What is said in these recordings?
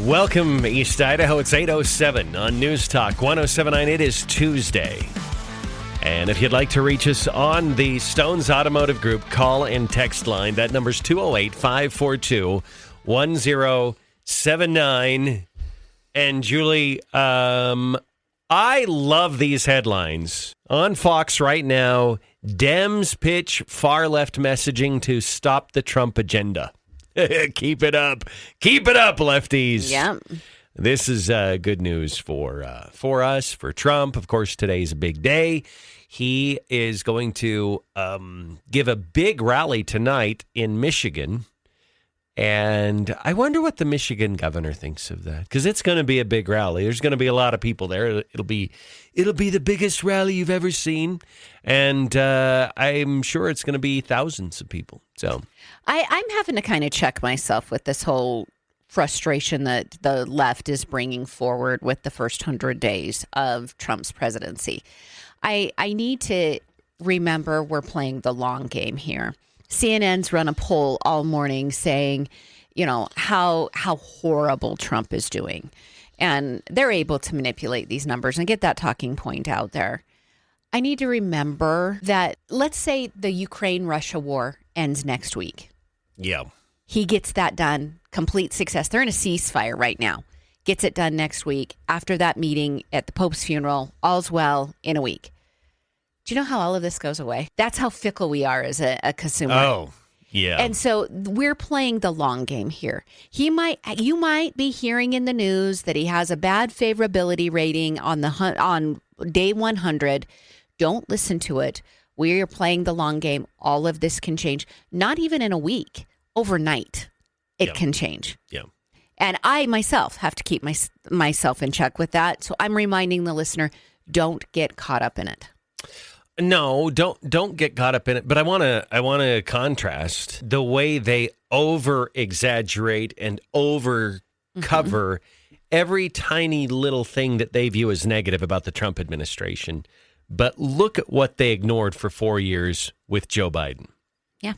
Welcome, East Idaho. It's 8:07 on News Talk 107.9. It is Tuesday. And if you'd like to reach us on the Stones Automotive Group call and text line, that number's 208-542-1079. And Julie, I love these headlines. On Fox right now, Dems pitch far-left messaging to stop the Trump agenda. Keep it up. Keep it up, lefties. Yeah. This is good news for us, for Trump. Of course, today's a big day. He is going to give a big rally tonight in Michigan. And I wonder what the Michigan governor thinks of that, because it's going to be a big rally. There's going to be a lot of people there. It'll be the biggest rally you've ever seen, and I'm sure it's going to be thousands of people. So I'm having to kind of check myself with this whole frustration that the left is bringing forward with the first 100 days of Trump's presidency. I need to remember we're playing the long game here. CNN's run a poll all morning saying, you know, how horrible Trump is doing. And they're able to manipulate these numbers and get that talking point out there. I need to remember that, let's say the Ukraine-Russia war ends next week. yeah. He gets that done, complete success. They're in a ceasefire right now. Gets it done next week. After that meeting at the Pope's funeral, all's well in a week. Do you know how all of this goes away? That's how fickle we are as a consumer. Oh, yeah. And so we're playing the long game here. You might be hearing in the news that he has a bad favorability rating on day 100. Don't listen to it. We are playing the long game. All of this can change. Not even in a week. Overnight, it can change. Yeah. And I myself have to keep myself in check with that. So I'm reminding the listener, don't get caught up in it. No, don't get caught up in it. But I want to contrast the way they over exaggerate and over cover every tiny little thing that they view as negative about the Trump administration. But look at what they ignored for 4 years with Joe Biden. Yeah.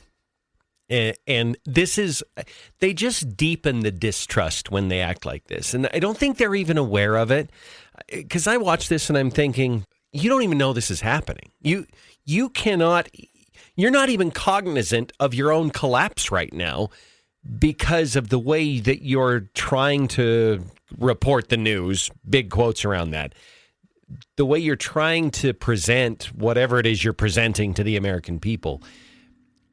And this is, they just deepen the distrust when they act like this. And I don't think they're even aware of it, because I watch this and I'm thinking, you don't even know this is happening. You're not even cognizant of your own collapse right now because of the way that you're trying to report the news, big quotes around that. The way you're trying to present whatever it is you're presenting to the American people.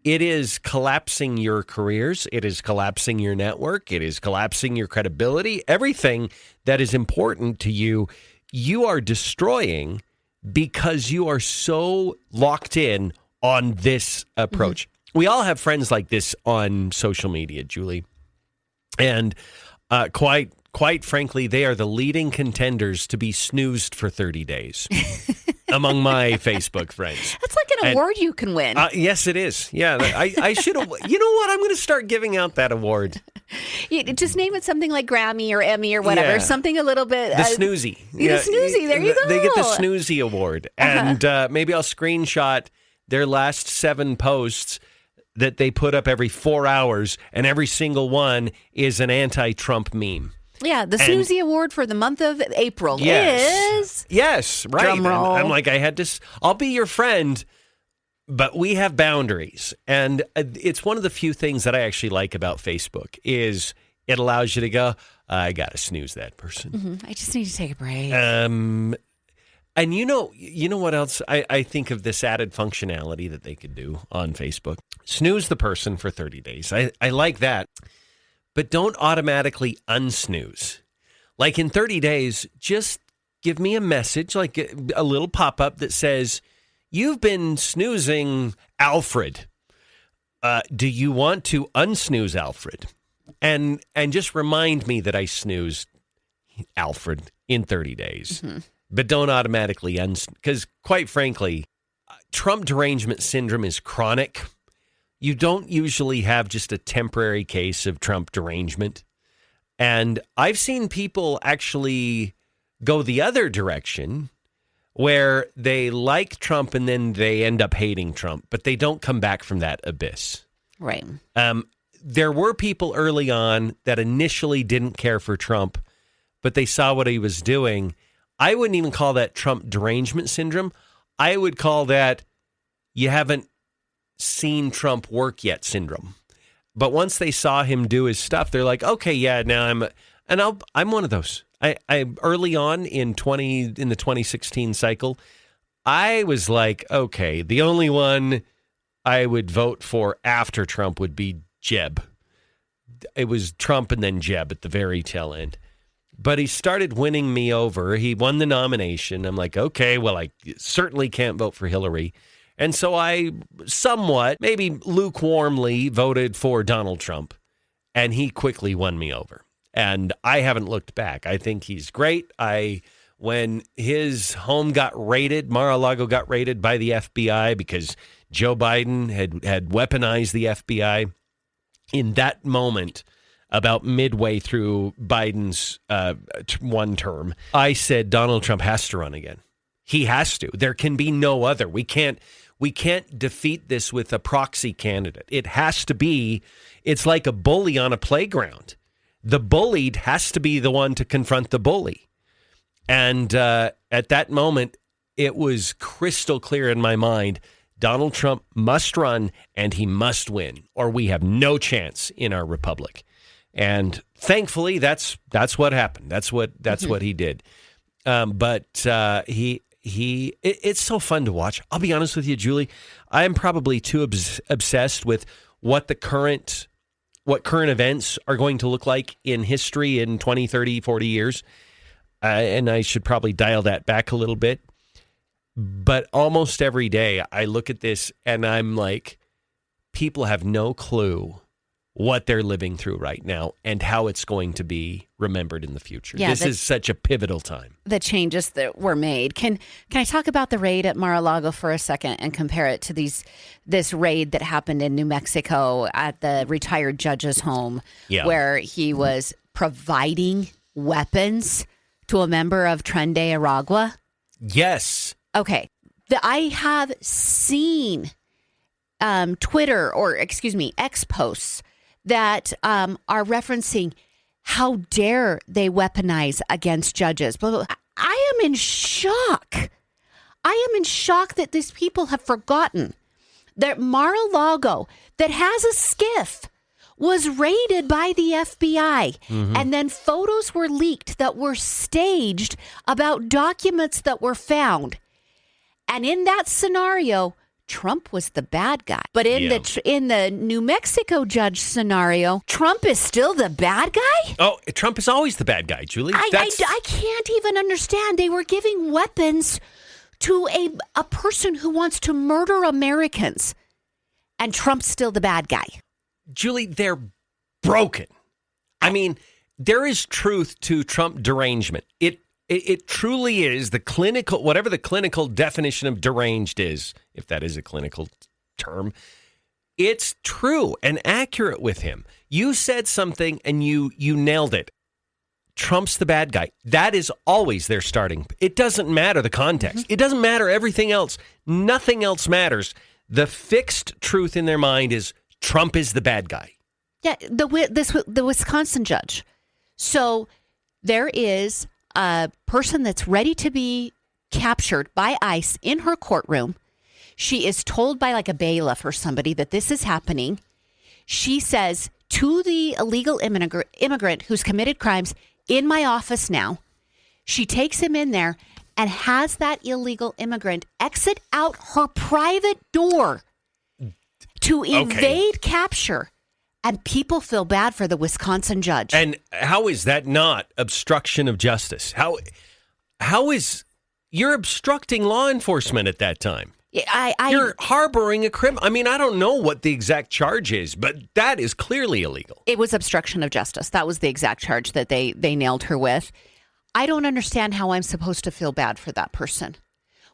It is collapsing your careers. It is collapsing your network. It is collapsing your credibility. Everything that is important to you, you are destroying because you are so locked in on this approach. We all have friends like this on social media, Julie. And quite frankly, they are the leading contenders to be snoozed for 30 days among my Facebook friends. That's like an award you can win. Yes, it is. Yeah, I should have. You know what? I'm going to start giving out that award. Just name it something like Grammy or Emmy or whatever. Yeah. Something a little bit. The snoozy. The snoozy. There you go. They get the snoozy award. And maybe I'll screenshot their last 7 posts that they put up every 4 hours, and every single one is an anti-Trump meme. Yeah, the Snoozy Award for the month of April is... Yes, right. Drum roll. I'm like, I'll be your friend, but we have boundaries. And it's one of the few things that I actually like about Facebook is it allows you to go, I got to snooze that person. I just need to take a break. And you know what else? I think of this added functionality that they could do on Facebook. Snooze the person for 30 days. I like that. But don't automatically unsnooze. Like in 30 days, just give me a message, like a little pop-up that says, you've been snoozing Alfred. Do you want to unsnooze Alfred? And just remind me that I snoozed Alfred in 30 days. But don't automatically unsnooze. Because quite frankly, Trump derangement syndrome is chronic. You don't usually have just a temporary case of Trump derangement. And I've seen people actually go the other direction where they like Trump and then they end up hating Trump, but they don't come back from that abyss. Right. there were people early on that initially didn't care for Trump, but they saw what he was doing. I wouldn't even call that Trump derangement syndrome. I would call that you haven't seen Trump work yet syndrome. But once they saw him do his stuff, they're like, okay, yeah, now I'm one of those. I early on in the 2016 cycle, I was like, okay, the only one I would vote for after Trump would be Jeb. It was Trump and then Jeb at the very tail end. But he started winning me over. He won the nomination. I'm like, okay, well, I certainly can't vote for Hillary. And so I somewhat, maybe lukewarmly, voted for Donald Trump. And he quickly won me over. And I haven't looked back. I think he's great. When his home got raided, Mar-a-Lago got raided by the FBI because Joe Biden had weaponized the FBI. In that moment, about midway through Biden's one term, I said Donald Trump has to run again. He has to. There can be no other. We can't defeat this with a proxy candidate. It has to be, it's like a bully on a playground. The bullied has to be the one to confront the bully. And at that moment, it was crystal clear in my mind, Donald Trump must run and he must win, or we have no chance in our republic. And thankfully, that's what happened. That's what he did. It's so fun to watch. I'll be honest with you, Julie. I am probably too obsessed with what current events are going to look like in history in 20, 30, 40 years. And I should probably dial that back a little bit. But almost every day I look at this and I'm like, people have no clue what they're living through right now and how it's going to be remembered in the future. Yeah, this is such a pivotal time. The changes that were made. Can I talk about the raid at Mar-a-Lago for a second and compare it to this raid that happened in New Mexico at the retired judge's home, where he was providing weapons to a member of Tren de Aragua? Yes. Okay. I have seen X posts that are referencing how dare they weaponize against judges. But I am in shock. I am in shock that these people have forgotten that Mar-a-Lago, that has a skiff, was raided by the FBI. Mm-hmm. And then photos were leaked that were staged about documents that were found. And in that scenario, Trump was the bad guy. But in the New Mexico judge scenario, Trump is still the bad guy? Oh, Trump is always the bad guy, Julie. I can't even understand. They were giving weapons to a person who wants to murder Americans. And Trump's still the bad guy. Julie, they're broken. I mean, there is truth to Trump derangement. It truly is the clinical, whatever the clinical definition of deranged is, if that is a clinical term, it's true and accurate with him. You said something and you nailed it. Trump's the bad guy. That is always their starting. It doesn't matter the context. Mm-hmm. It doesn't matter everything else. Nothing else matters. The fixed truth in their mind is Trump is the bad guy. Yeah, the Wisconsin judge. So there is a person that's ready to be captured by ICE in her courtroom. She is told by like a bailiff or somebody that this is happening. She says to the illegal immigrant who's committed crimes, in my office now. She takes him in there and has that illegal immigrant exit out her private door to evade capture. And people feel bad for the Wisconsin judge. And how is that not obstruction of justice? How is you're obstructing law enforcement at that time? You're harboring a criminal. I mean, I don't know what the exact charge is, but that is clearly illegal. It was obstruction of justice. That was the exact charge that they nailed her with. I don't understand how I'm supposed to feel bad for that person.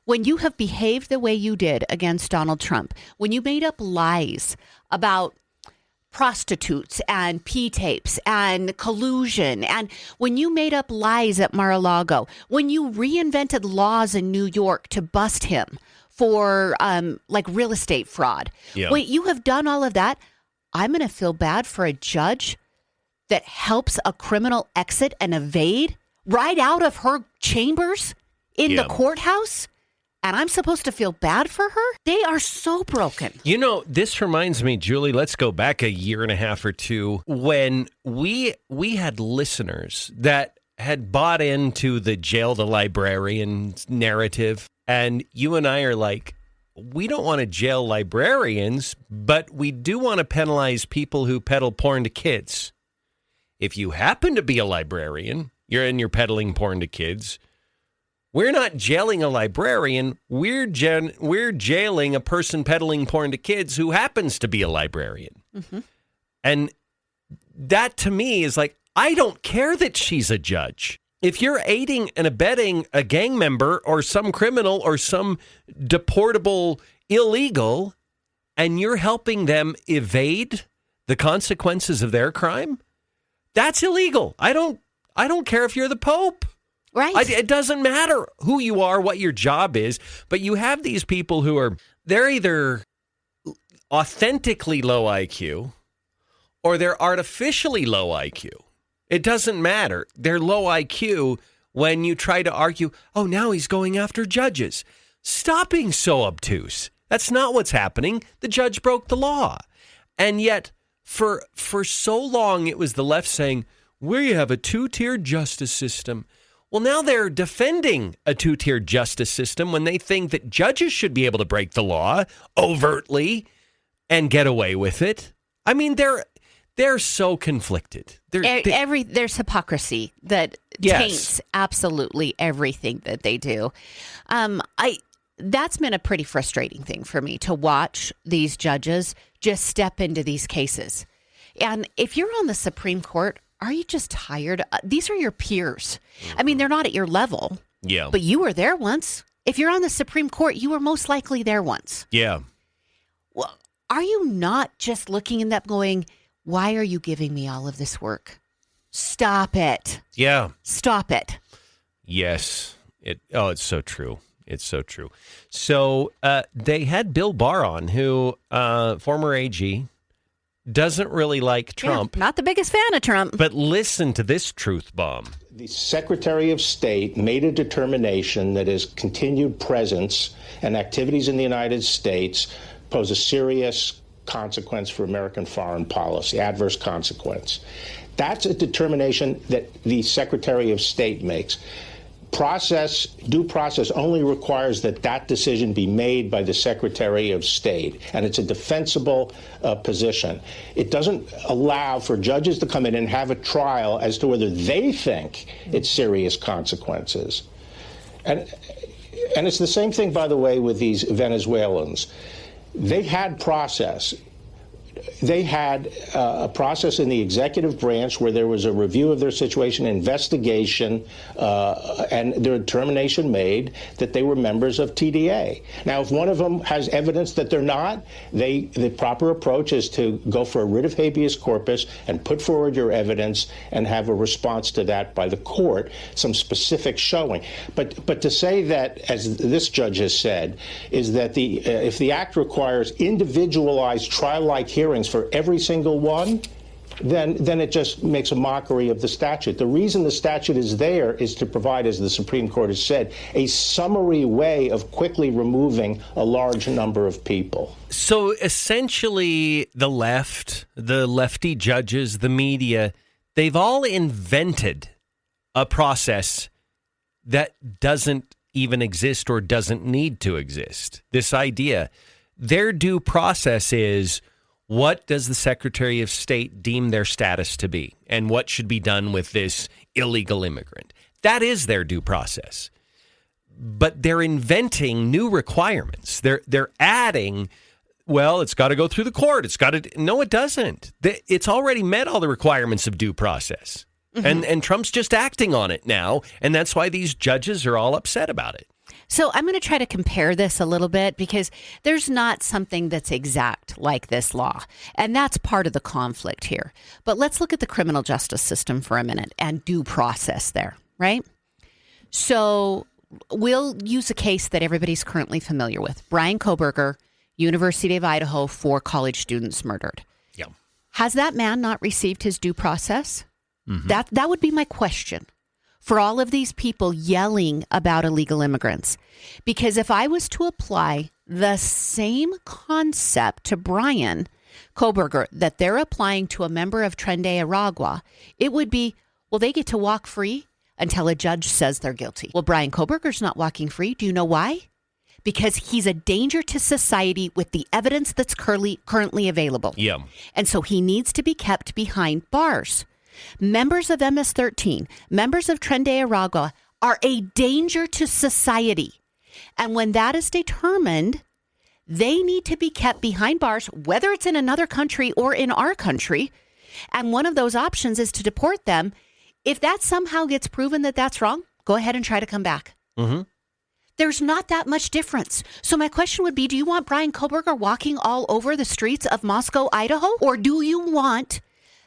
When you have behaved the way you did against Donald Trump, when you made up lies about prostitutes and P-tapes and collusion, and when you made up lies at Mar-a-Lago, when you reinvented laws in New York to bust him for like real estate fraud, when you have done all of that, I'm going to feel bad for a judge that helps a criminal exit and evade right out of her chambers in the courthouse? And I'm supposed to feel bad for her? They are so broken. You know, this reminds me, Julie, let's go back a year and a half or two when we had listeners that had bought into the jail the librarian narrative. And you and I are like, we don't want to jail librarians, but we do want to penalize people who peddle porn to kids. If you happen to be a librarian, you're peddling porn to kids, we're not jailing a librarian. We're jailing a person peddling porn to kids who happens to be a librarian. Mm-hmm. And that to me is like, I don't care that she's a judge. If you're aiding and abetting a gang member or some criminal or some deportable illegal, and you're helping them evade the consequences of their crime, that's illegal. I don't care if you're the Pope. Right. It doesn't matter who you are, what your job is, but you have these people they're either authentically low IQ or they're artificially low IQ. It doesn't matter. They're low IQ when you try to argue, oh, now he's going after judges. Stop being so obtuse. That's not what's happening. The judge broke the law. And yet, for so long, it was the left saying, we have a two-tiered justice system. Well, now they're defending a two-tiered justice system when they think that judges should be able to break the law overtly and get away with it. I mean, they're so conflicted. There's hypocrisy that taints absolutely everything that they do. That's been a pretty frustrating thing for me to watch these judges just step into these cases. And if you're on the Supreme Court, are you just tired? These are your peers. I mean, they're not at your level. Yeah. But you were there once. If you're on the Supreme Court, you were most likely there once. Yeah. Well, are you not just looking at that going, why are you giving me all of this work? Stop it. Yeah. Stop it. Yes. It's so true. It's so true. So they had Bill Barr on, who, former AG, doesn't really like Trump. Yeah, not the biggest fan of Trump. But listen to this truth bomb. The Secretary of State made a determination that his continued presence and activities in the United States pose a serious consequence for American foreign policy, adverse consequence. That's a determination that the Secretary of State makes. Due process only requires that decision be made by the Secretary of State, and it's a defensible position. It doesn't allow for judges to come in and have a trial as to whether they think it's serious consequences. And it's the same thing, by the way, with these Venezuelans. They had process. They had a process in the executive branch where there was a review of their situation, investigation, and their determination made that they were members of TDA. Now, if one of them has evidence that they're not, the proper approach is to go for a writ of habeas corpus and put forward your evidence and have a response to that by the court, some specific showing. But to say that, as this judge has said, is that if the act requires individualized trial-like hearings for every single one, then it just makes a mockery of the statute. The reason the statute is there is to provide, as the Supreme Court has said, a summary way of quickly removing a large number of people. So essentially, the left, the lefty judges, the media, they've all invented a process that doesn't even exist or doesn't need to exist. This idea, their due process is, what does the Secretary of State deem their status to be? And what should be done with this illegal immigrant? That is their due process. But they're inventing new requirements. They're adding, well, it's got to go through the court. No, it doesn't. It's already met all the requirements of due process. Mm-hmm. And Trump's just acting on it now. And that's why these judges are all upset about it. So I'm going to try to compare this a little bit because there's not something that's exact like this law. And that's part of the conflict here. But let's look at the criminal justice system for a minute and due process there, right? So we'll use a case that everybody's currently familiar with. Brian Kohberger, University of Idaho, 4 college students murdered. Yeah. Has that man not received his due process? That would be my question for all of these people yelling about illegal immigrants. Because if I was to apply the same concept to Brian Kohberger that they're applying to a member of Tren de Aragua, it would be, well, they get to walk free until a judge says they're guilty. Well, Brian Kohberger's not walking free. Do you know why? Because he's a danger to society with the evidence that's currently available. Yeah. And so he needs to be kept behind bars. Members of MS-13, members of Tren de Aragua are a danger to society. And when that is determined, they need to be kept behind bars, whether it's in another country or in our country. And one of those options is to deport them. If that somehow gets proven that that's wrong, go ahead and try to come back. Mm-hmm. There's not that much difference. So my question would be, do you want Brian Kohberger walking all over the streets of Moscow, Idaho? Or do you want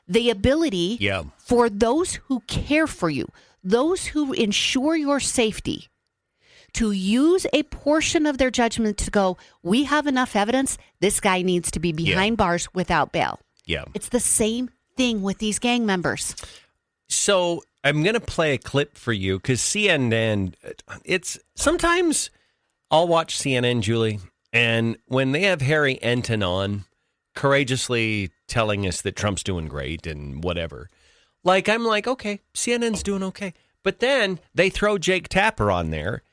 the ability for those who care for you, those who ensure your safety, to use a portion of their judgment to go, we have enough evidence, this guy needs to be behind bars without bail? Yeah. It's the same thing with these gang members. So I'm going to play a clip for you because CNN, sometimes I'll watch CNN, Julie, and when they have Harry Enton on, courageously telling us that Trump's doing great and whatever, I'm like, okay, CNN's doing okay. But then they throw Jake Tapper on there,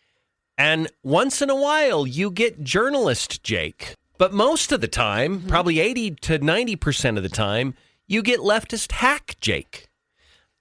and once in a while you get journalist Jake. But most of the time, probably 80 to 90% of the time, you get leftist hack Jake.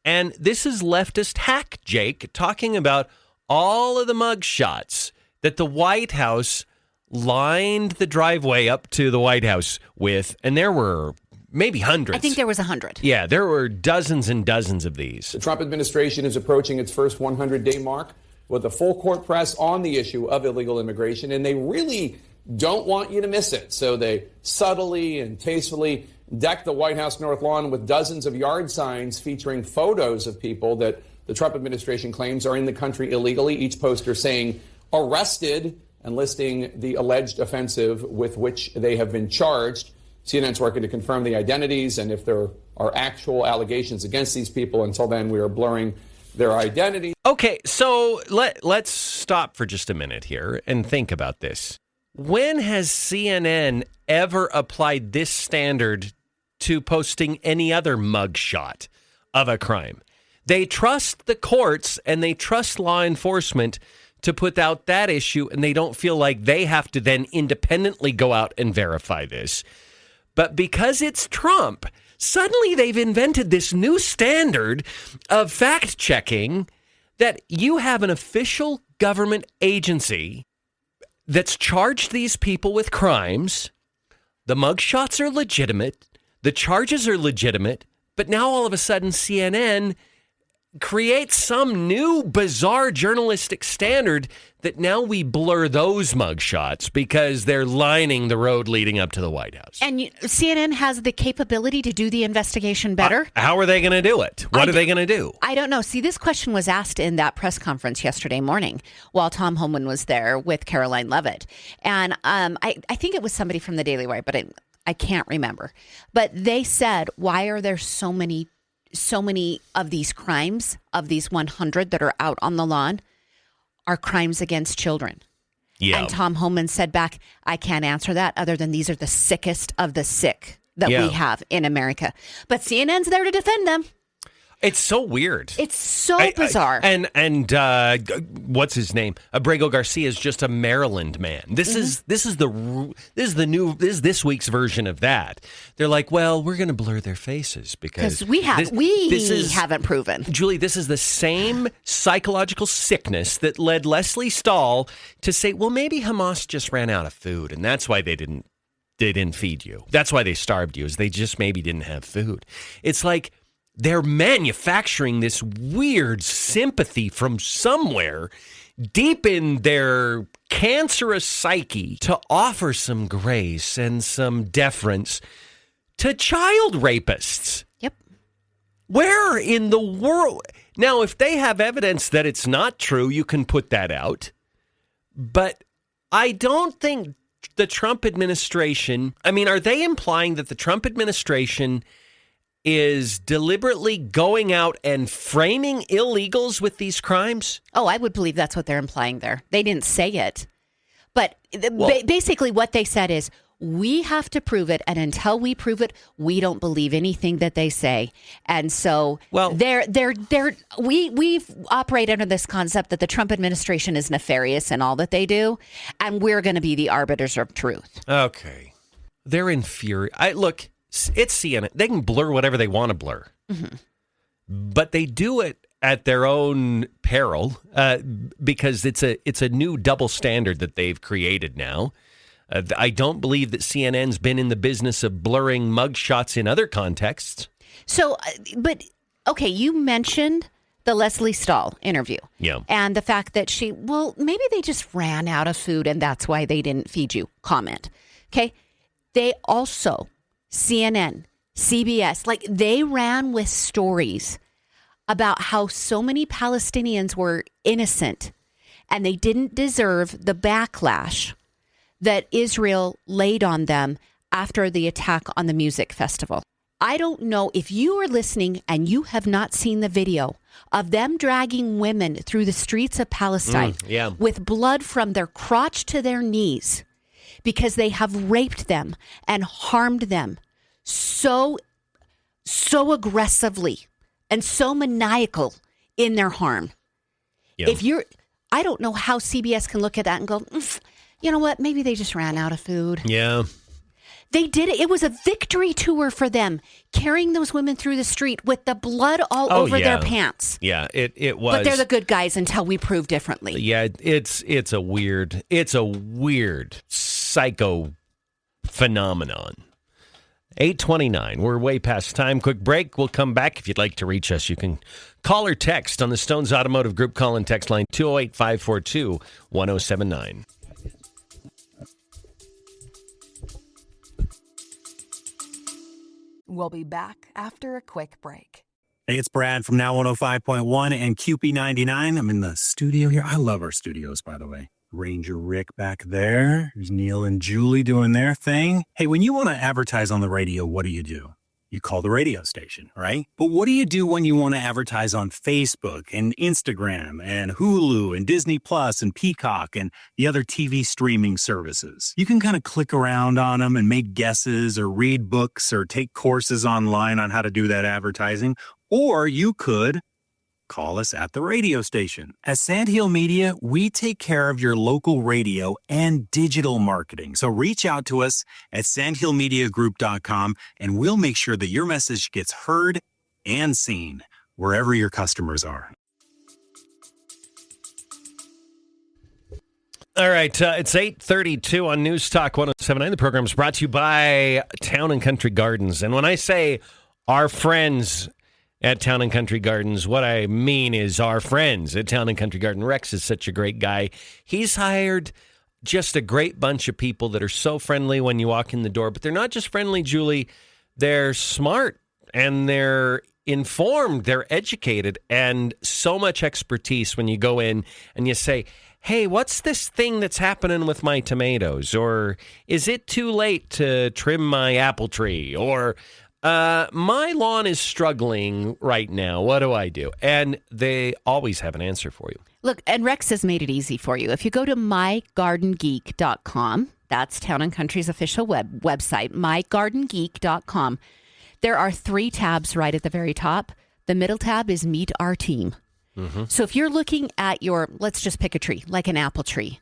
And this is leftist hack Jake talking about all of the mug shots that the White House lined the driveway up to the White House with. And there were maybe hundreds. I think there was 100. Yeah, there were dozens and dozens of these. The Trump administration is approaching its first 100-day mark with a full court press on the issue of illegal immigration. And they really don't want you to miss it. So they subtly and tastefully deck the White House North Lawn with dozens of yard signs featuring photos of people that the Trump administration claims are in the country illegally, each poster saying arrested and listing the alleged offensive with which they have been charged. CNN's working to confirm the identities and if there are actual allegations against these people. Until then, we are blurring their identity. Okay, so let's stop for just a minute here and think about this. When has CNN ever applied this standard to posting any other mugshot of a crime? They trust the courts and they trust law enforcement to put out that issue, and they don't feel like they have to then independently go out and verify this. But because it's Trump, suddenly they've invented this new standard of fact-checking that you have an official government agency that's charged these people with crimes. The mugshots are legitimate. The charges are legitimate. But now all of a sudden CNN creates some new bizarre journalistic standard that now we blur those mugshots because they're lining the road leading up to the White House. And CNN has the capability to do the investigation better. How are they going to do it? What are they going to do? I don't know. See, this question was asked in that press conference yesterday morning while Tom Homan was there with Caroline Leavitt. And I think it was somebody from the Daily Wire, but I can't remember. But they said, why are there so many of these crimes, of these 100 that are out on the lawn, are crimes against children? Yeah. And Tom Homan said back, I can't answer that other than these are the sickest of the sick that we have in America. But CNN's there to defend them. It's so weird. It's so bizarre. And what's his name? Abrego Garcia is just a Maryland man. This is this week's version of that. They're like, well, we're going to blur their faces because we haven't proven. Julie, this is the same psychological sickness that led Leslie Stahl to say, well, maybe Hamas just ran out of food, and that's why they didn't feed you. That's why they starved you, is they just maybe didn't have food. It's like they're manufacturing this weird sympathy from somewhere deep in their cancerous psyche to offer some grace and some deference to child rapists. Yep. Where in the world? Now, if they have evidence that it's not true, you can put that out. But I don't think the Trump administration, are they implying that the Trump administration is deliberately going out and framing illegals with these crimes? Oh, I would believe that's what they're implying there. They didn't say it. But basically what they said is, we have to prove it, and until we prove it, we don't believe anything that they say. And so we operate under this concept that the Trump administration is nefarious in all that they do, and we're going to be the arbiters of truth. Okay. They're infuriated. Look, it's CNN. They can blur whatever they want to blur. Mm-hmm. But they do it at their own peril because it's a new double standard that they've created now. I don't believe that CNN's been in the business of blurring mugshots in other contexts. So, but, okay, you mentioned the Leslie Stahl interview. Yeah. And the fact that maybe they just ran out of food and that's why they didn't feed you. Comment. Okay. They also, CNN, CBS, they ran with stories about how so many Palestinians were innocent and they didn't deserve the backlash that Israel laid on them after the attack on the music festival. I don't know if you are listening and you have not seen the video of them dragging women through the streets of Palestine with blood from their crotch to their knees because they have raped them and harmed them so aggressively and so maniacal in their harm. Yeah. I don't know how CBS can look at that and go, you know what? Maybe they just ran out of food. Yeah. They did it. It was a victory tour for them, carrying those women through the street with the blood all over their pants. Yeah, it was. But they're the good guys until we prove differently. Yeah, it's a weird psycho phenomenon. 8:29. We're way past time. Quick break. We'll come back. If you'd like to reach us, you can call or text on the Stones Automotive Group call and text line 208-542-1079. We'll be back after a quick break. Hey, it's Brad from Now 105.1 and QP99. I'm in the studio here. I love our studios, by the way. Ranger Rick back there. There's Neal and Julie doing their thing. Hey, when you want to advertise on the radio, what do? You call the radio station, right? But what do you do when you want to advertise on Facebook and Instagram and Hulu and Disney Plus and Peacock and the other TV streaming services? You can kind of click around on them and make guesses or read books or take courses online on how to do that advertising. Or you could call us at the radio station. At Sandhill Media, we take care of your local radio and digital marketing. So reach out to us at sandhillmediagroup.com and we'll make sure that your message gets heard and seen wherever your customers are. All right, it's 8:32 on News Talk 107.9. The program is brought to you by Town and Country Gardens. And when I say our friends at Town and Country Gardens, what I mean is our friends at Town and Country Garden. Rex is such a great guy. He's hired just a great bunch of people that are so friendly when you walk in the door. But they're not just friendly, Julie. They're smart and they're informed. They're educated and so much expertise when you go in and you say, hey, what's this thing that's happening with my tomatoes? Or is it too late to trim my apple tree? Or my lawn is struggling right now. What do I do? And they always have an answer for you. Look, and Rex has made it easy for you. If you go to mygardengeek.com, that's Town and Country's official website, mygardengeek.com, there are 3 tabs right at the very top. The middle tab is Meet Our Team. Mm-hmm. So if you're looking at let's just pick a tree, like an apple tree,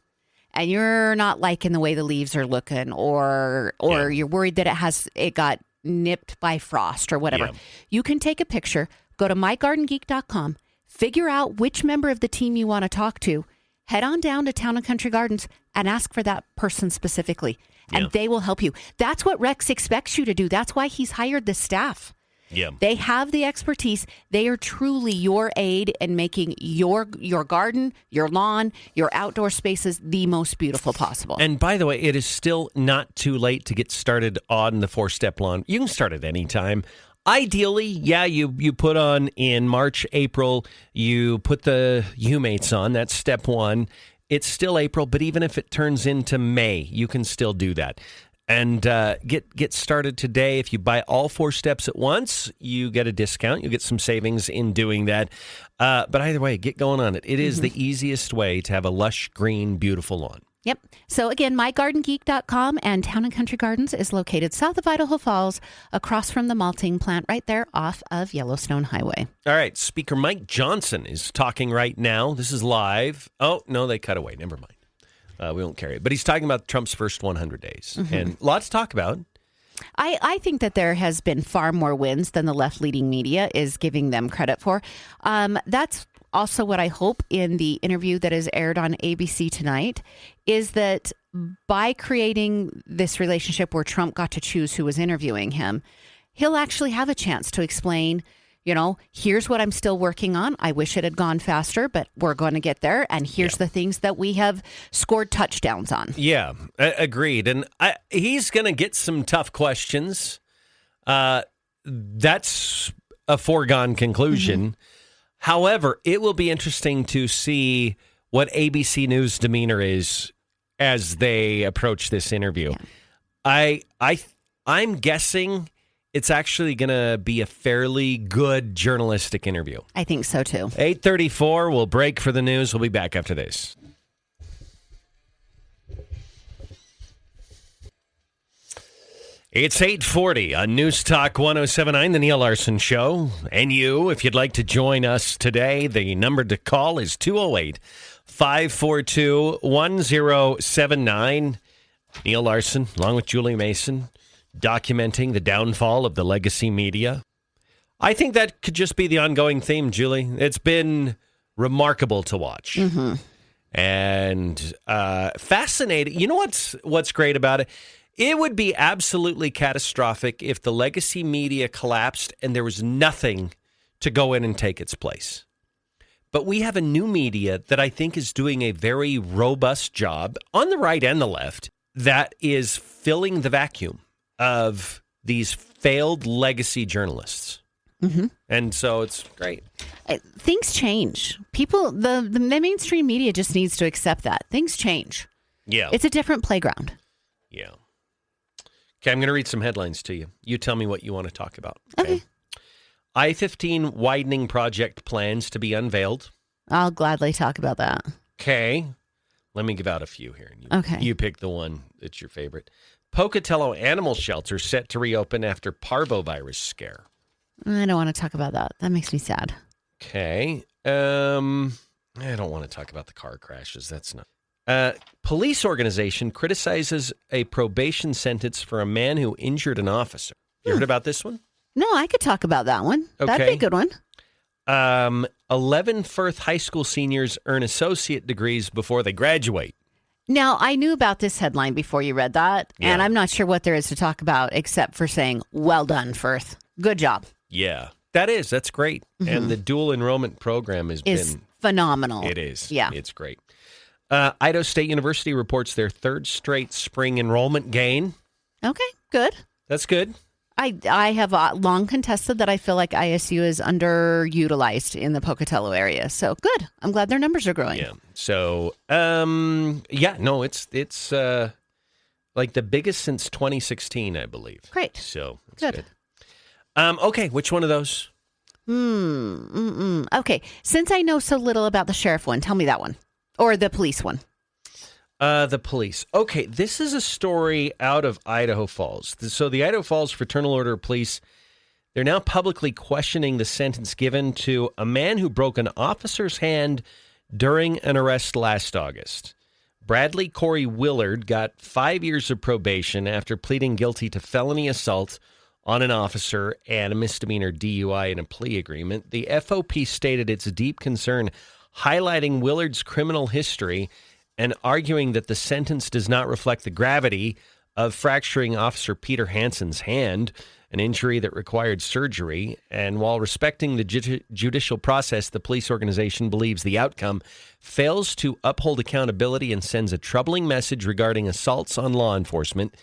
and you're not liking the way the leaves are looking, or you're worried that it got nipped by frost or whatever, you can take a picture, go to mygardengeek.com, figure out which member of the team you want to talk to, head on down to Town and Country Gardens and ask for that person specifically, and they will help you. That's what Rex expects you to do. That's why he's hired the staff. Yeah. They have the expertise. They are truly your aid in making your garden, your lawn, your outdoor spaces the most beautiful possible. And by the way, it is still not too late to get started on the 4-step lawn. You can start at any time. Ideally, you put on in March, April, you put the humates on. That's step 1. It's still April, but even if it turns into May, you can still do that. And get started today. If you buy all 4 steps at once, you get a discount. You'll get some savings in doing that. But either way, get going on it. It is the easiest way to have a lush, green, beautiful lawn. Yep. So again, mygardengeek.com, and Town and Country Gardens is located south of Idaho Falls, across from the malting plant right there off of Yellowstone Highway. All right. Speaker Mike Johnson is talking right now. This is live. Oh, no, they cut away. Never mind. We won't carry it. But he's talking about Trump's first 100 days. And lots to talk about. I think that there has been far more wins than the left-leading media is giving them credit for. That's also what I hope in the interview that is aired on ABC tonight, is that by creating this relationship where Trump got to choose who was interviewing him, he'll actually have a chance to explain, here's what I'm still working on. I wish it had gone faster, but we're going to get there. And here's the things that we have scored touchdowns on. Yeah, agreed. And he's going to get some tough questions. That's a foregone conclusion. However, it will be interesting to see what ABC News demeanor is as they approach this interview. Yeah. I'm guessing it's actually going to be a fairly good journalistic interview. I think so, too. 8:34, we'll break for the news. We'll be back after this. It's 8:40 on News Talk 107.9, the Neal Larson Show. And you, if you'd like to join us today, the number to call is 208-542-1079. Neal Larson, along with Julie Mason, documenting the downfall of the legacy media. I think that could just be the ongoing theme, Julie. It's been remarkable to watch. And fascinating. You know what's great about it? It would be absolutely catastrophic if the legacy media collapsed and there was nothing to go in and take its place. But we have a new media that I think is doing a very robust job on the right and the left that is filling the vacuum of these failed legacy journalists. And so it's great. Things change. People, the mainstream media just needs to accept that. Things change. Yeah. It's a different playground. Yeah. Okay, I'm going to read some headlines to you. You tell me what you want to talk about. Okay. I-15 widening project plans to be unveiled. I'll gladly talk about that. Okay. Let me give out a few here. You pick the one that's your favorite. Pocatello Animal Shelter set to reopen after parvovirus scare. I don't want to talk about that. That makes me sad. Okay. I don't want to talk about the car crashes. That's not... police organization criticizes a probation sentence for a man who injured an officer. You heard about this one? No, I could talk about that one. Okay. That'd be a good one. 11 Firth High School seniors earn associate degrees before they graduate. Now, I knew about this headline before you read that, and I'm not sure what there is to talk about except for saying, well done, Firth. Good job. Yeah, that's great. And the dual enrollment program has been phenomenal. It is. Yeah. It's great. Idaho State University reports their third straight spring enrollment gain. Okay, good. That's good. I have long contested that I feel like ISU is underutilized in the Pocatello area. So good. I'm glad their numbers are growing. Yeah. So, it's like the biggest since 2016, I believe. Great. So that's good. Okay, which one of those? Okay, since I know so little about the sheriff one, tell me that one. Or the police one. The police. Okay, this is a story out of Idaho Falls. So the Idaho Falls Fraternal Order of Police, they're now publicly questioning the sentence given to a man who broke an officer's hand during an arrest last August. Bradley Corey Willard got 5 years of probation after pleading guilty to felony assault on an officer and a misdemeanor DUI in a plea agreement. The FOP stated its deep concern, highlighting Willard's criminal history and arguing that the sentence does not reflect the gravity of fracturing Officer Peter Hansen's hand, an injury that required surgery. And while respecting the judicial process, the police organization believes the outcome fails to uphold accountability and sends a troubling message regarding assaults on law enforcement.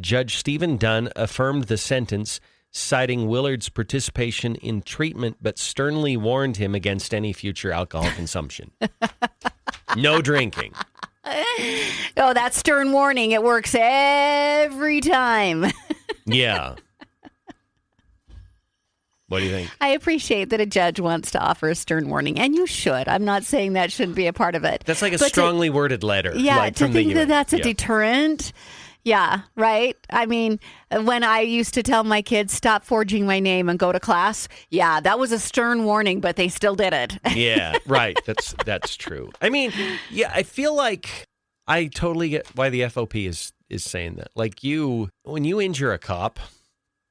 Judge Stephen Dunn affirmed the sentence, citing Willard's participation in treatment, but sternly warned him against any future alcohol consumption. No drinking. Oh, that stern warning. It works every time. Yeah. What do you think? I appreciate that a judge wants to offer a stern warning, and you should. I'm not saying that shouldn't be a part of it. That's like a strongly worded letter. Yeah, like to from think the that UN. that's a Yeah. deterrent. Yeah, right. I mean, when I used to tell my kids, stop forging my name and go to class, yeah, that was a stern warning, but they still did it. Yeah, right. That's true. I mean, yeah, I feel like I totally get why the FOP is saying that. Like when you injure a cop,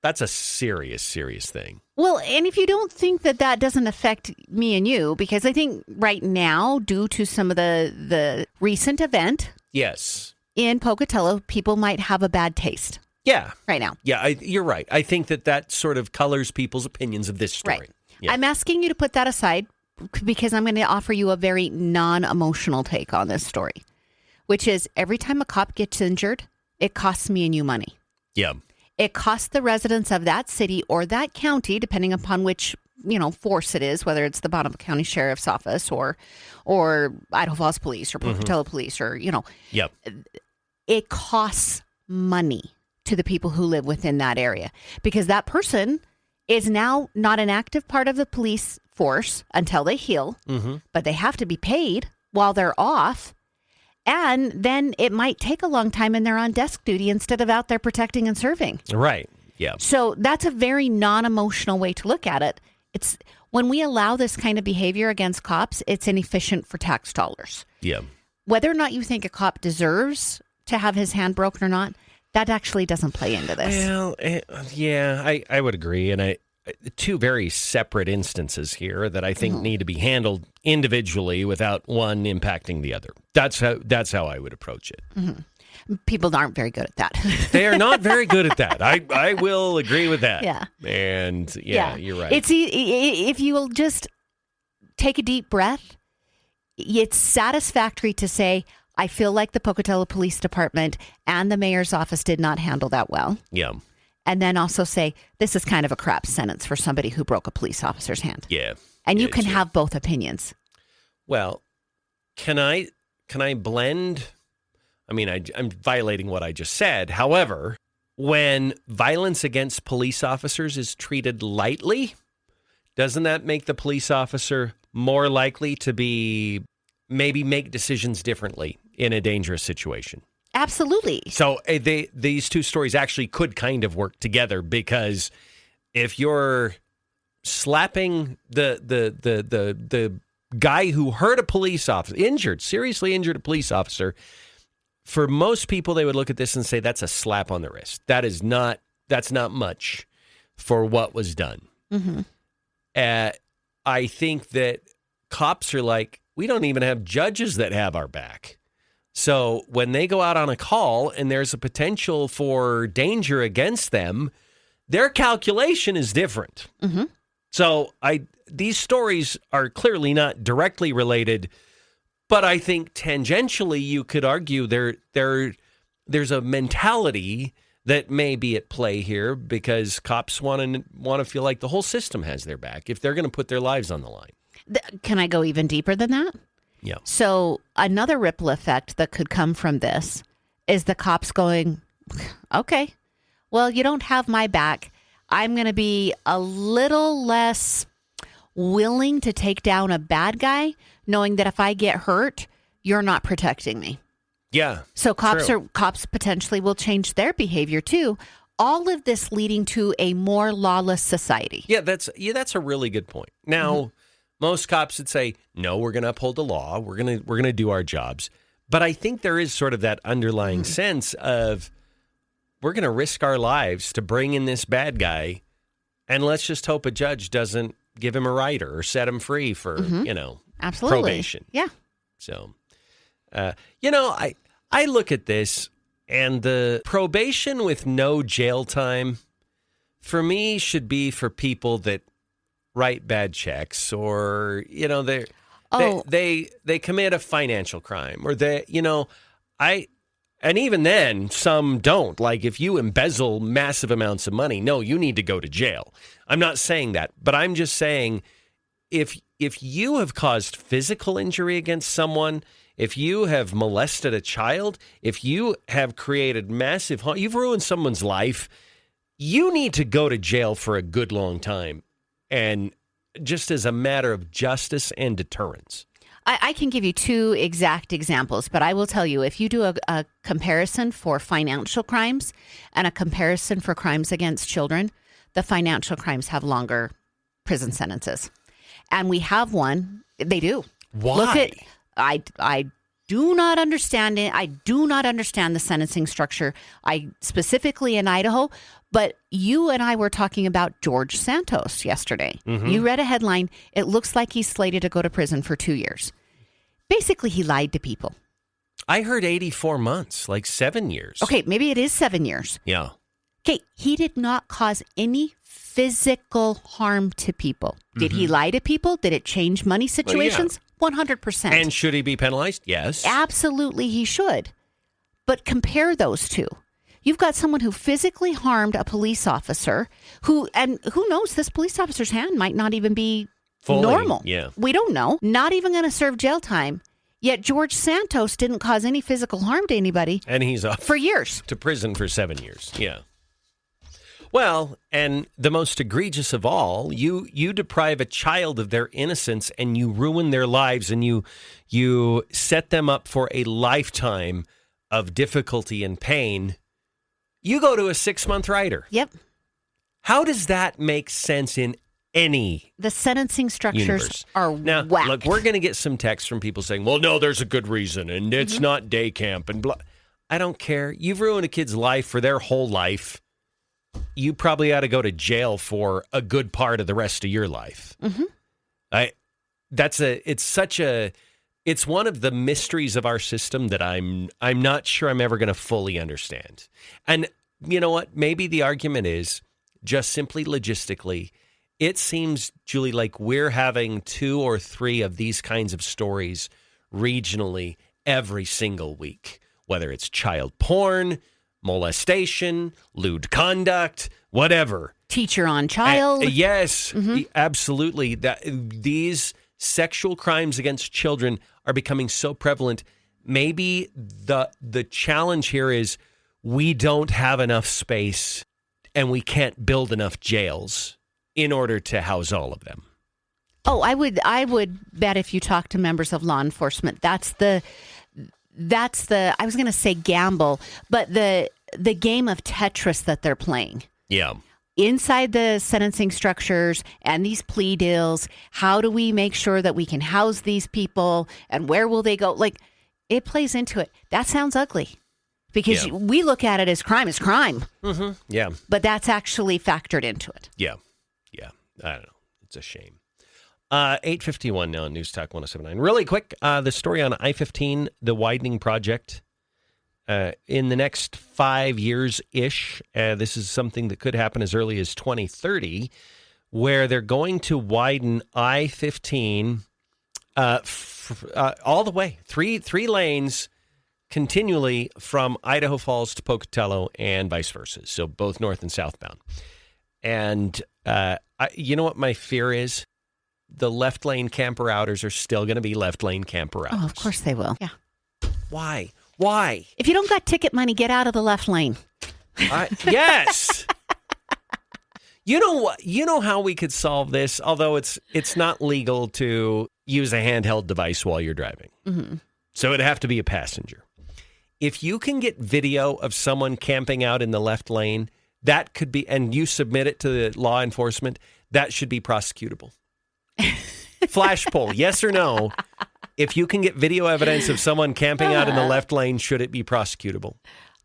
that's a serious thing. Well, and if you don't think that doesn't affect me and you, because I think right now, due to some of the recent event Yes. in Pocatello, people might have a bad taste Yeah. right now. Yeah, you're right. I think that sort of colors people's opinions of this story. Right. Yeah. I'm asking you to put that aside because I'm going to offer you a very non-emotional take on this story, which is every time a cop gets injured, it costs me and you money. Yeah. It costs the residents of that city or that county, depending upon which, force it is, whether it's the Bonneville County Sheriff's Office or Idaho Falls Police or Pocatello Police or, Yep. it costs money to the people who live within that area because that person is now not an active part of the police force until they heal, but they have to be paid while they're off. And then it might take a long time and they're on desk duty instead of out there protecting and serving. Right. Yeah. So that's a very non-emotional way to look at it. It's when we allow this kind of behavior against cops, it's inefficient for tax dollars. Yeah. Whether or not you think a cop deserves to have his hand broken or not, that actually doesn't play into this. Well, yeah, I would agree. And two very separate instances here that I think need to be handled individually without one impacting the other. That's how I would approach it. People aren't very good at that. They are not very good at that. I will agree with that. Yeah. And you're right. It's if you will just take a deep breath, it's satisfactory to say, I feel like the Pocatello Police Department and the mayor's office did not handle that well. Yeah. And then also say, this is kind of a crap sentence for somebody who broke a police officer's hand. Yeah. And you can have both opinions. Well, can I blend? I mean, I'm violating what I just said. However, when violence against police officers is treated lightly, doesn't that make the police officer more likely to maybe make decisions differently in a dangerous situation? Absolutely. So these two stories actually could kind of work together because if you're slapping the guy who hurt a police officer, seriously injured a police officer, for most people they would look at this and say that's a slap on the wrist. That's not much for what was done. I think that cops are like, we don't even have judges that have our back. So when they go out on a call and there's a potential for danger against them, their calculation is different. So these stories are clearly not directly related, but I think tangentially you could argue there's a mentality that may be at play here because cops want to feel like the whole system has their back if they're going to put their lives on the line. Can I go even deeper than that? Yeah. So another ripple effect that could come from this is the cops going, okay, well, you don't have my back. I'm going to be a little less willing to take down a bad guy, knowing that if I get hurt, you're not protecting me. Yeah. So cops potentially will change their behavior too. All of this leading to a more lawless society. Yeah, that's a really good point. Now, most cops would say, no, we're going to uphold the law. We're going to do our jobs. But I think there is sort of that underlying sense of we're going to risk our lives to bring in this bad guy, and let's just hope a judge doesn't give him a rider or set him free for, Absolutely. probation. Yeah. So, I look at this, and the probation with no jail time, for me, should be for people that write bad checks or, they commit a financial crime or and even then some don't. Like if you embezzle massive amounts of money, no, you need to go to jail. I'm not saying that, but I'm just saying if you have caused physical injury against someone, if you have molested a child, if you have created massive harm, you've ruined someone's life, you need to go to jail for a good long time. And just as a matter of justice and deterrence. I can give you two exact examples, but I will tell you, if you do a comparison for financial crimes and a comparison for crimes against children, the financial crimes have longer prison sentences. And we have one. They do. Why? Look at, I do not understand it. I do not understand the sentencing structure. Specifically in Idaho, but you and I were talking about George Santos yesterday. Mm-hmm. You read a headline. It looks like he's slated to go to prison for 2 years. Basically, he lied to people. I heard 84 months, like 7 years. Okay, maybe it is 7 years. Yeah. Okay, he did not cause any physical harm to people. Did he lie to people? Did it change money situations? 100%. And should he be penalized? Yes. Absolutely, he should. But compare those two. You've got someone who physically harmed a police officer who knows, this police officer's hand might not even be Fully, normal. yeah. We don't know. Not even going to serve jail time. Yet George Santos didn't cause any physical harm to anybody. And he's off for years. To prison for 7 years. Yeah. Well, and the most egregious of all, you deprive a child of their innocence and you ruin their lives and you set them up for a lifetime of difficulty and pain. You go to a 6-month rider. Yep. How does that make sense in any The sentencing structures universe? are Now, whack. look, we're going to get some texts from people saying, well, no, there's a good reason, and it's not day camp, and blah. I don't care. You've ruined a kid's life for their whole life. You probably ought to go to jail for a good part of the rest of your life. Mm-hmm. It's one of the mysteries of our system that I'm not sure I'm ever going to fully understand. And you know what? Maybe the argument is just simply logistically, it seems, Julie, like we're having 2 or 3 of these kinds of stories regionally every single week, whether it's child porn, molestation, lewd conduct, whatever. Teacher on child. Yes, absolutely. These sexual crimes against children are becoming so prevalent. Maybe the challenge here is we don't have enough space and we can't build enough jails in order to house all of them. Oh, I would bet if you talk to members of law enforcement, that's the I was going to say gamble, but the game of Tetris that they're playing. Yeah. Inside the sentencing structures and these plea deals, how do we make sure that we can house these people and where will they go? Like, it plays into it. That sounds ugly because we look at it as crime is crime. Mm-hmm. Yeah. But that's actually factored into it. Yeah. Yeah. I don't know. It's a shame. 8:51 now on News Talk 107.9. Really quick, the story on I-15, the widening project. In the next 5 years-ish, this is something that could happen as early as 2030, where they're going to widen I-15 all the way, three lanes continually from Idaho Falls to Pocatello and vice versa, so both north and southbound. And you know what my fear is? The left lane camper outers are still going to be left lane camper outers. Oh, of course they will. Yeah. Why? If you don't got ticket money, get out of the left lane. Yes. You know what? You know how we could solve this, although it's not legal to use a handheld device while you're driving. Mm-hmm. So it'd have to be a passenger. If you can get video of someone camping out in the left lane, that could be, and you submit it to the law enforcement, that should be prosecutable. Flash poll, yes or no? If you can get video evidence of someone camping out in the left lane, should it be prosecutable?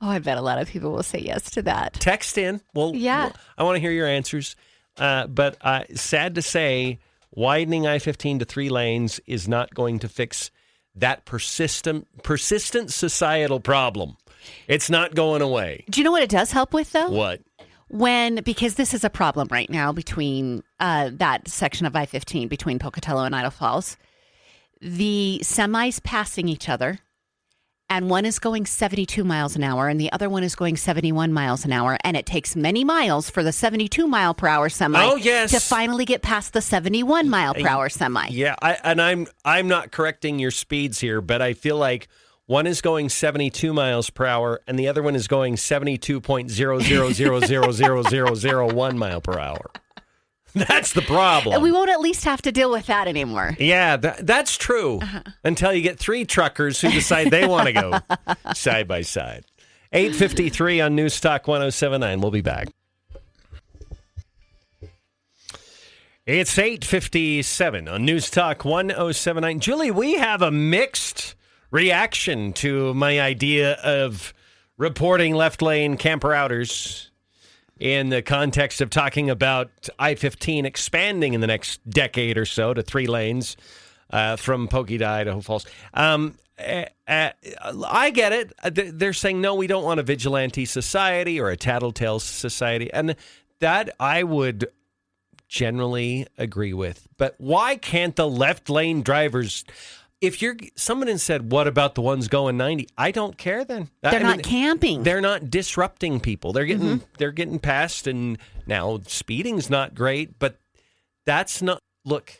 Oh, I bet a lot of people will say yes to that. Text in. Well, yeah. I want to hear your answers. But sad to say, widening I-15 to 3 lanes is not going to fix that persistent societal problem. It's not going away. Do you know what it does help with, though? What? Because this is a problem right now between that section of I-15 between Pocatello and Idaho Falls. The semis passing each other and one is going 72 miles an hour and the other one is going 71 miles an hour, and it takes many miles for the 72 mile per hour semi to finally get past the 71 mile per hour semi. Yeah, I'm not correcting your speeds here, but I feel like one is going 72 miles per hour and the other one is going 72.000000001 mile per hour. That's the problem. We won't at least have to deal with that anymore. Yeah, that's true. Until you get three truckers who decide they want to go side by side. 8:53 on News Talk 1079. We'll be back. It's 8:57 on News Talk 1079. Julie, we have a mixed reaction to my idea of reporting left lane camper outers in the context of talking about I-15 expanding in the next decade or so to 3 lanes from Pokey to Idaho Falls. I get it. They're saying, no, we don't want a vigilante society or a tattletale society. And that I would generally agree with. But why can't the left lane drivers... If someone had said, what about the ones going 90? I don't care then. They're not camping. They're not disrupting people. They're getting past, and now speeding's not great, but that's not... Look,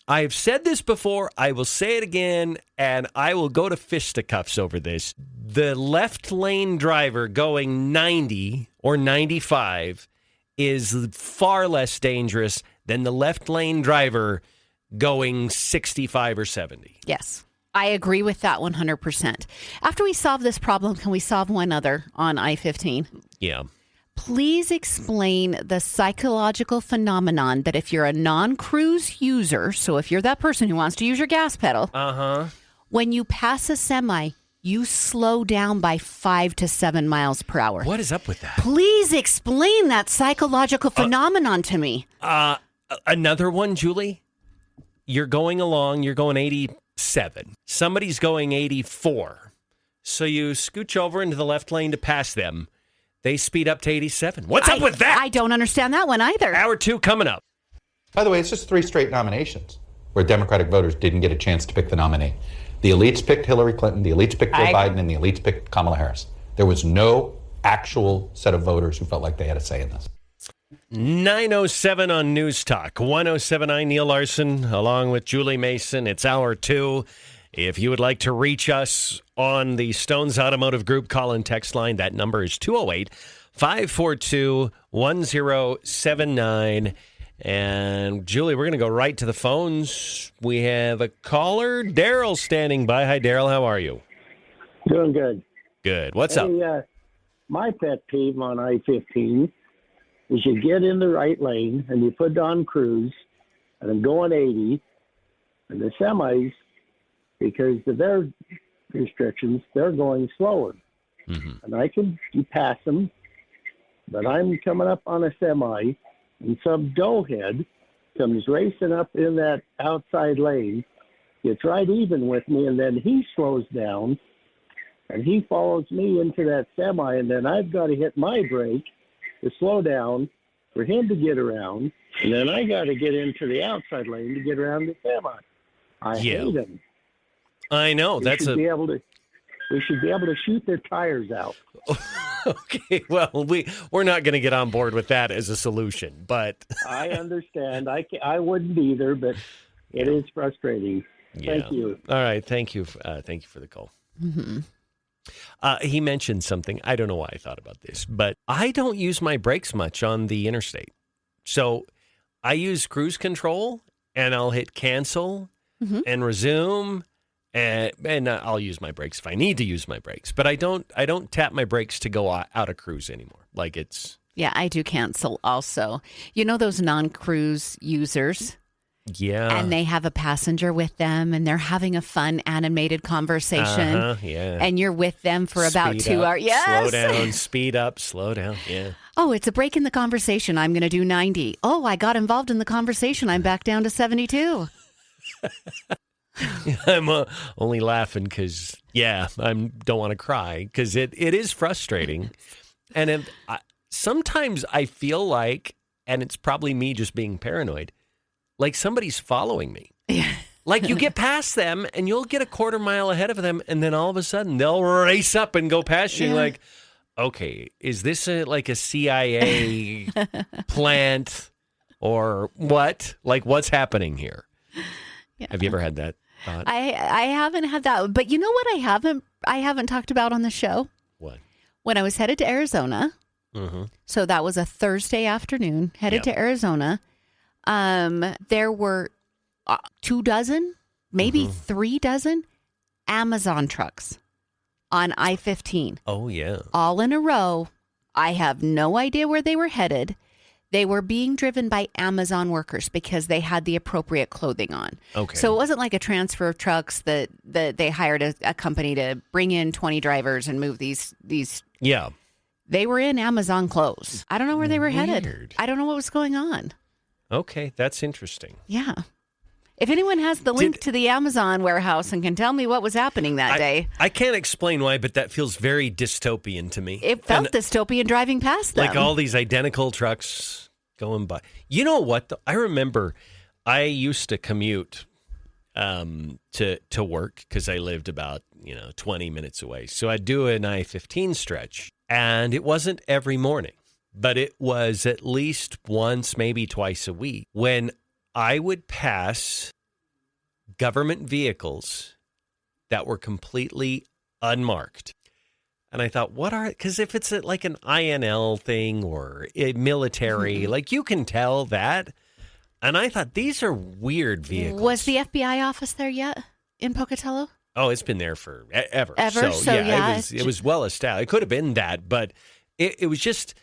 I've said this before, I will say it again, and I will go to fisticuffs over this. The left lane driver going 90 or 95 is far less dangerous than the left lane driver going 65 or 70. Yes, I agree with that 100%. After we solve this problem, can we solve one other on I-15? Yeah. Please explain the psychological phenomenon that if you're a non-cruise user, so if you're that person who wants to use your gas pedal, when you pass a semi, you slow down by 5 to 7 miles per hour. What is up with that? Please explain that psychological phenomenon to me. Another one, Julie? You're going along, you're going 87. Somebody's going 84. So you scooch over into the left lane to pass them. They speed up to 87. What's up with that? I don't understand that one either. Hour 2 coming up. By the way, it's just 3 straight nominations where Democratic voters didn't get a chance to pick the nominee. The elites picked Hillary Clinton, the elites picked Joe Biden, and the elites picked Kamala Harris. There was no actual set of voters who felt like they had a say in this. 9:07 on News Talk 1079. Neil Larson along with Julie Mason. It's hour 2. If you would like to reach us on the Stones Automotive Group call and text line, that number is 208-542-1079. And Julie, we're going to go right to the phones. We have a caller, Daryl, standing by. Hi, Daryl. How are you? Doing good. Good. What's up? My pet peeve on I-15 is you get in the right lane and you put on cruise and I'm going 80, and the semis, because of their restrictions, they're going slower. And you pass them, but I'm coming up on a semi and some doughhead comes racing up in that outside lane, gets right even with me, and then he slows down and he follows me into that semi, and then I've got to hit my brake to slow down for him to get around, and then I got to get into the outside lane to get around the semi. I hate him. I know. We should be able to shoot their tires out. Okay, well, we're not going to get on board with that as a solution, but I understand. I wouldn't either, but it is frustrating. Yeah. Thank you. All right, thank you. Thank you for the call. He mentioned something. I don't know why I thought about this, but I don't use my brakes much on the interstate. So I use cruise control, and I'll hit cancel and resume, and I'll use my brakes if I need to use my brakes. But I don't tap my brakes to go out of cruise anymore. Like it's... Yeah, I do cancel also. You know those non-cruise users? Yeah. And they have a passenger with them, and they're having a fun animated conversation. Yeah. And you're with them for about Speed 2 up, hours. Yes. Slow down, speed up, slow down. Yeah. Oh, it's a break in the conversation. I'm going to do 90. Oh, I got involved in the conversation. I'm back down to 72. I'm only laughing because, I don't want to cry because it is frustrating. And sometimes I feel like, and it's probably me just being paranoid, like somebody's following me. Yeah. Like you get past them and you'll get a quarter mile ahead of them, and then all of a sudden they'll race up and go past you. Like, okay, is this like a CIA plant or what? Like, what's happening here? Yeah. Have you ever had that thought? I haven't had that, but you know what I haven't talked about on the show? What? When I was headed to Arizona, so that was a Thursday afternoon, headed to Arizona, there were 24, maybe 36 Amazon trucks on I-15. Oh, yeah. All in a row. I have no idea where they were headed. They were being driven by Amazon workers because they had the appropriate clothing on. Okay. So it wasn't like a transfer of trucks that they hired a company to bring in 20 drivers and move these. Yeah. They were in Amazon clothes. I don't know where they were headed. I don't know what was going on. Okay, that's interesting. Yeah. If anyone has the link to the Amazon warehouse and can tell me what was happening that day. I can't explain why, but that feels very dystopian to me. It felt dystopian driving past them. Like all these identical trucks going by. You know what? I remember I used to commute to work because I lived about 20 minutes away. So I'd do an I-15 stretch, and it wasn't every morning, but it was at least once, maybe twice a week when I would pass government vehicles that were completely unmarked. And I thought, because if it's like an INL thing or a military, like you can tell that. And I thought, these are weird vehicles. Was the FBI office there yet in Pocatello? Oh, it's been there for ever. Ever? So yeah. It was well established. It could have been that, but it was just,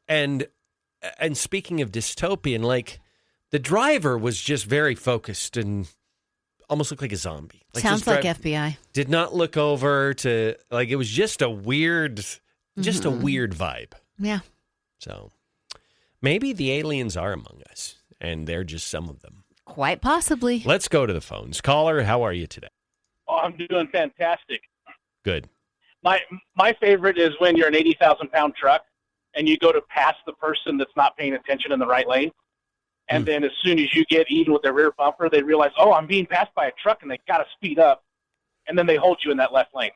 and speaking of dystopian, like, the driver was just very focused and almost looked like a zombie. Like sounds like FBI. Did not look over to, like, it was just a weird vibe. Yeah. So maybe the aliens are among us and they're just some of them. Quite possibly. Let's go to the phones. Caller, how are you today? Oh, I'm doing fantastic. Good. My favorite is when you're an 80,000-pound truck and you go to pass the person that's not paying attention in the right lane. And then as soon as you get even with their rear bumper, they realize, oh, I'm being passed by a truck, and they got to speed up. And then they hold you in that left lane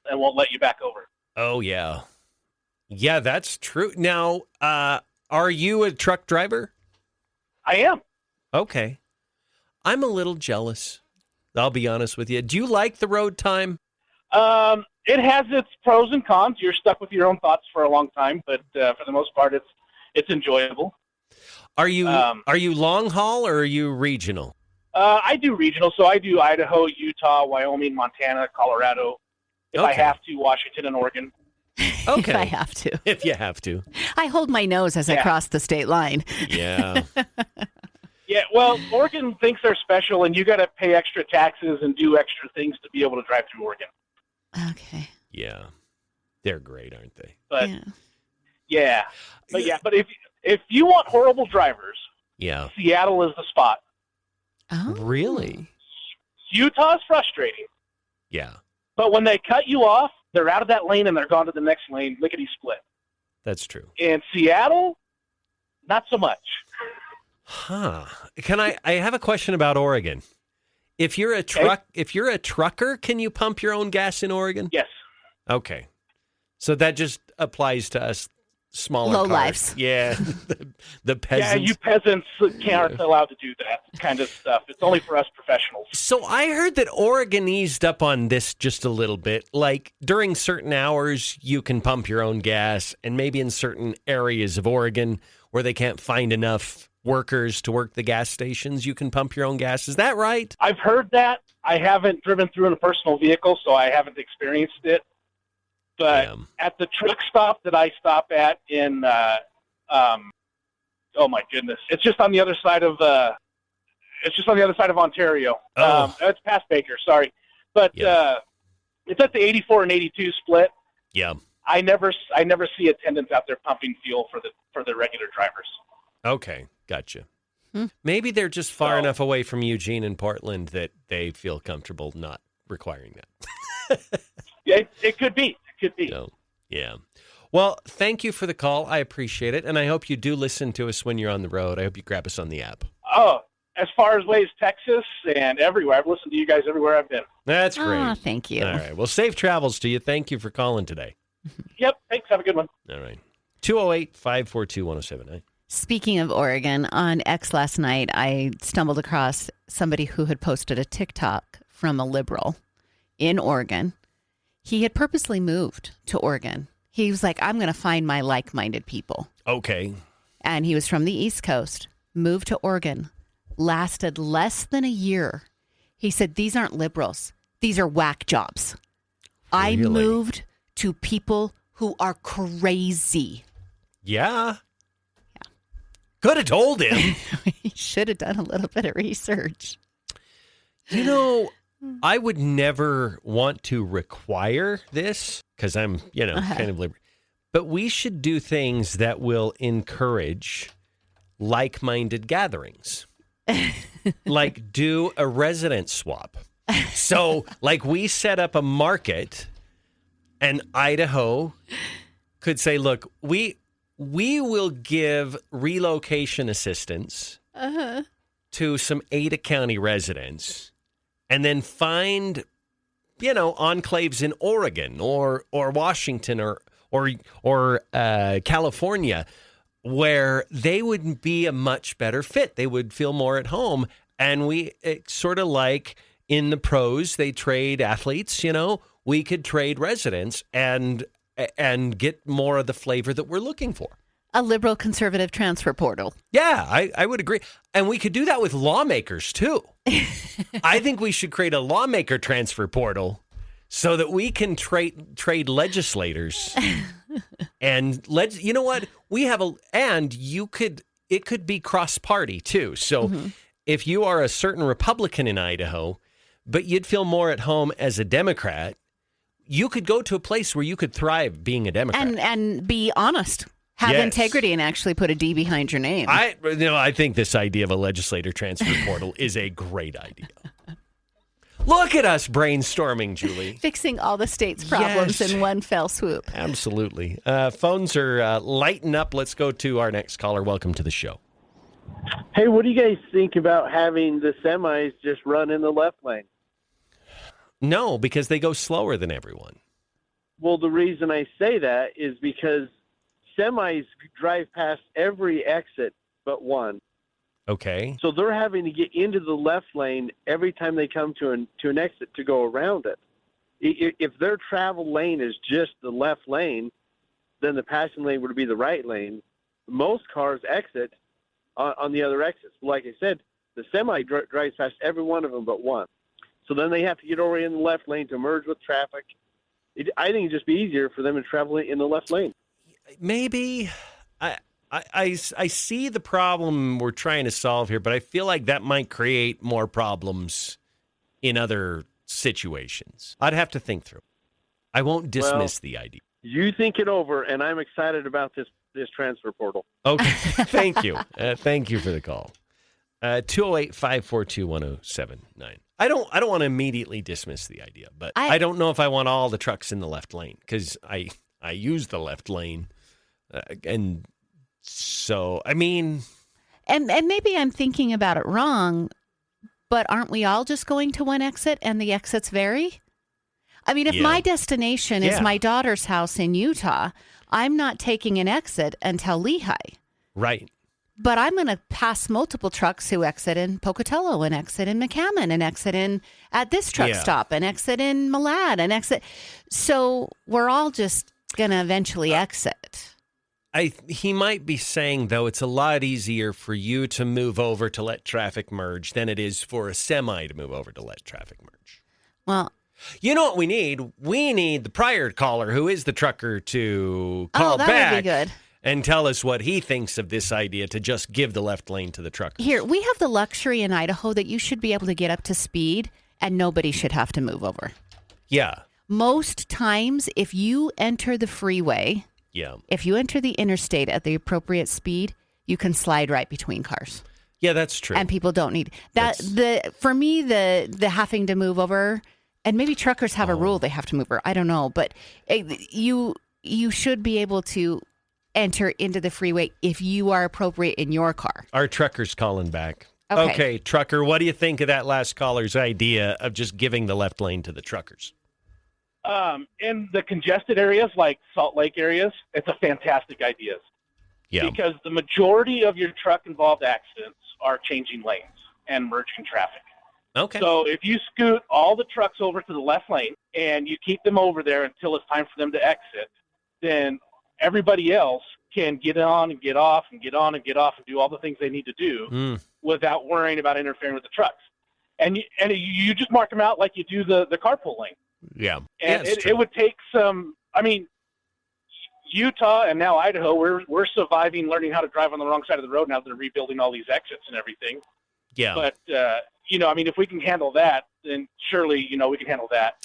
and won't let you back over. Oh, yeah. Yeah, that's true. Now, are you a truck driver? I am. Okay. I'm a little jealous. I'll be honest with you. Do you like the road time? It has its pros and cons. You're stuck with your own thoughts for a long time, but for the most part, it's enjoyable. Are you long haul or are you regional? I do regional, so I do Idaho, Utah, Wyoming, Montana, Colorado. If I have to, Washington and Oregon. Okay. If I have to. If you have to. I hold my nose as I cross the state line. Yeah. Yeah, well, Oregon thinks they're special, and you got to pay extra taxes and do extra things to be able to drive through Oregon. Okay. Yeah. They're great, aren't they? But but if you want horrible drivers, Seattle is the spot. Oh. Really? Utah's frustrating. Yeah. But when they cut you off, they're out of that lane and they're gone to the next lane, lickety split. That's true. In Seattle, not so much. Huh. I have a question about Oregon. If you're a trucker, can you pump your own gas in Oregon? Yes. Okay. So that just applies to us smaller low cars. lives. Yeah. the peasants. Yeah, you peasants aren't allowed to do that kind of stuff. It's only for us professionals. So I heard that Oregon eased up on this just a little bit. Like during certain hours, you can pump your own gas, and maybe in certain areas of Oregon where they can't find enough workers to work the gas stations, you can pump your own gas. Is that right? I've heard that. I haven't driven through in a personal vehicle, so I haven't experienced it. But at the truck stop that I stop at in, oh my goodness, it's just on the other side of Ontario. Oh. It's past Baker, sorry, but it's at the 84 and 82 split. Yeah. I never see attendants out there pumping fuel for the regular drivers. Okay, gotcha. Maybe they're just far enough away from Eugene and Portland that they feel comfortable not requiring that. Yeah, it could be. Could be. So, yeah. Well, thank you for the call. I appreciate it. And I hope you do listen to us when you're on the road. I hope you grab us on the app. Oh, as far as ways, Texas and everywhere. I've listened to you guys everywhere I've been. That's great. Oh, thank you. All right. Well, safe travels to you. Thank you for calling today. Yep. Thanks. Have a good one. All right. 208-542-1079. Speaking of Oregon, on X last night, I stumbled across somebody who had posted a TikTok from a liberal in Oregon. He had purposely moved to Oregon. He was like, I'm going to find my like-minded people. Okay. And he was from the East Coast, moved to Oregon, lasted less than a year. He said, these aren't liberals. These are whack jobs. I Really? moved to people who are crazy. Yeah. Could have told him. He should have done a little bit of research. You know, I would never want to require this because I'm, kind of liberal. But we should do things that will encourage like-minded gatherings. Like do a resident swap. So, like we set up a market and Idaho could say, look, we will give relocation assistance to some Ada County residents and then find, enclaves in Oregon or Washington or California where they would be a much better fit. They would feel more at home. And it's sort of like in the pros, they trade athletes, we could trade residents and get more of the flavor that we're looking for. A liberal conservative transfer portal. Yeah, I would agree. And we could do that with lawmakers, too. I think we should create a lawmaker transfer portal so that we can trade legislators. And you know what? It could be cross-party, too. So if you are a certain Republican in Idaho, but you'd feel more at home as a Democrat, you could go to a place where you could thrive being a Democrat. And be honest. Have integrity and actually put a D behind your name. I think this idea of a legislator transfer portal is a great idea. Look at us brainstorming, Julie. Fixing all the state's problems in one fell swoop. Absolutely. Phones are lighting up. Let's go to our next caller. Welcome to the show. Hey, what do you guys think about having the semis just run in the left lane? No, because they go slower than everyone. Well, the reason I say that is because semis drive past every exit but one. Okay. So they're having to get into the left lane every time they come to an exit to go around it. If their travel lane is just the left lane, then the passing lane would be the right lane. Most cars exit on the other exits. Like I said, the semi drives past every one of them but one. So then they have to get over in the left lane to merge with traffic. I think it'd just be easier for them to travel in the left lane. Maybe. I see the problem we're trying to solve here, but I feel like that might create more problems in other situations. I'd have to think through. I won't dismiss the idea. You think it over, and I'm excited about this transfer portal. Okay. Thank you. Thank you for the call. 208-542-1079. I don't want to immediately dismiss the idea, but I don't know if I want all the trucks in the left lane because I use the left lane. And so, I mean... And maybe I'm thinking about it wrong, but aren't we all just going to one exit and the exits vary? I mean, if my destination is my daughter's house in Utah, I'm not taking an exit until Lehigh. Right. But I'm going to pass multiple trucks who exit in Pocatello, and exit in McCammon, and exit in at this truck stop, and exit in Malad, and exit. So we're all just going to eventually exit. He might be saying, though, it's a lot easier for you to move over to let traffic merge than it is for a semi to move over to let traffic merge. Well, you know what we need? We need the prior caller, who is the trucker, to call that back would be good. And tell us what he thinks of this idea to just give the left lane to the truckers. Here, we have the luxury in Idaho that you should be able to get up to speed and nobody should have to move over. Yeah. Most times, if you enter the freeway, if you enter the interstate at the appropriate speed, you can slide right between cars. Yeah, that's true. And people don't need that. For me, the having to move over, and maybe truckers have a rule they have to move over. I don't know, but you should be able to enter into the freeway if you are appropriate in your car. Our trucker's calling back. Okay, trucker, what do you think of that last caller's idea of just giving the left lane to the truckers? In the congested areas like Salt Lake areas, it's a fantastic idea. Yeah. Because the majority of your truck-involved accidents are changing lanes and merging traffic. Okay. So if you scoot all the trucks over to the left lane and you keep them over there until it's time for them to exit, then everybody else can get on and get off and get on and get off and do all the things they need to do without worrying about interfering with the trucks. And you just mark them out like you do the carpool lane. Yeah. And it would take some, I mean, Utah and now Idaho, we're surviving learning how to drive on the wrong side of the road now they're rebuilding all these exits and everything. Yeah. But, I mean, if we can handle that, then surely, we can handle that.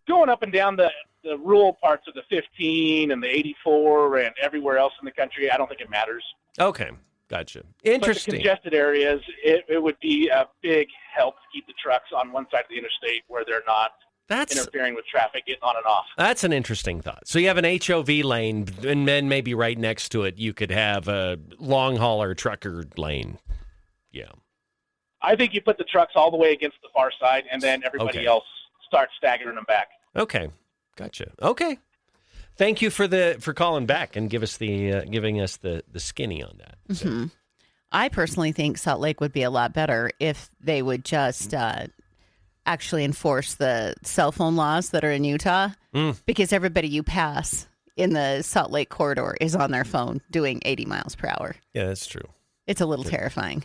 Going up and down the rural parts of the 15 and the 84 and everywhere else in the country, I don't think it matters. Okay. Gotcha. Interesting. But the congested areas, it would be a big help to keep the trucks on one side of the interstate where they're not interfering with traffic, getting on and off. That's an interesting thought. So you have an HOV lane, and then maybe right next to it, you could have a long hauler trucker lane. Yeah. I think you put the trucks all the way against the far side, and then everybody else starts staggering them back. Okay. Gotcha. Okay. Thank you for calling back and giving us the skinny on that. Mm-hmm. I personally think Salt Lake would be a lot better if they would just actually enforce the cell phone laws that are in Utah, because everybody you pass in the Salt Lake corridor is on their phone doing 80 miles per hour. Yeah, that's true. It's a little terrifying.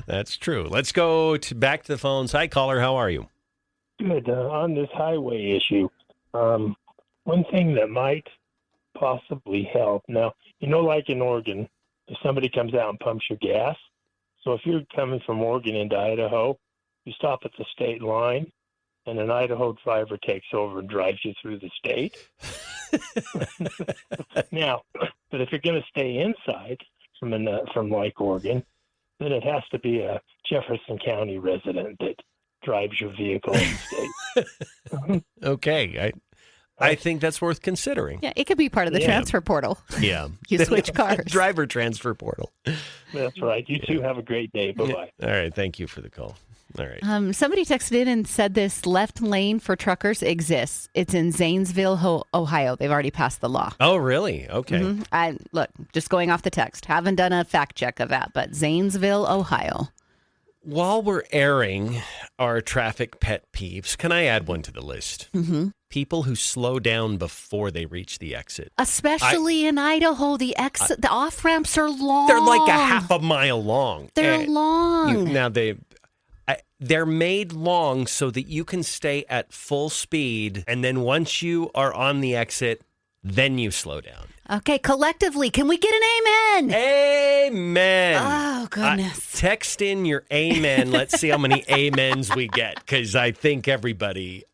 That's true. Let's go back to the phones. Hi, caller. How are you? Good. On this highway issue, one thing that might possibly help. Now, like in Oregon, if somebody comes out and pumps your gas, so if you're coming from Oregon into Idaho, you stop at the state line, and an Idaho driver takes over and drives you through the state. Now, but if you're going to stay inside from like Oregon, then it has to be a Jefferson County resident that drives your vehicle in the state. Okay. I think that's worth considering. Yeah, it could be part of the transfer portal. Yeah. You switch cars. Driver transfer portal. That's right. You two have a great day. Bye-bye. All right. Thank you for the call. All right. Somebody texted in and said this left lane for truckers exists. It's in Zanesville, Ohio. They've already passed the law. Oh, really? Okay. Mm-hmm. Look, just going off the text. Haven't done a fact check of that, but Zanesville, Ohio. While we're airing our traffic pet peeves, can I add one to the list? Mm-hmm. People who slow down before they reach the exit. Especially in Idaho, the off ramps are long. They're like a half a mile long. They're long. They're made long so that you can stay at full speed, and then once you are on the exit, then you slow down. Okay, collectively, can we get an amen? Amen. Oh, goodness. Text in your amen. Let's see how many amens we get, because I think everybody...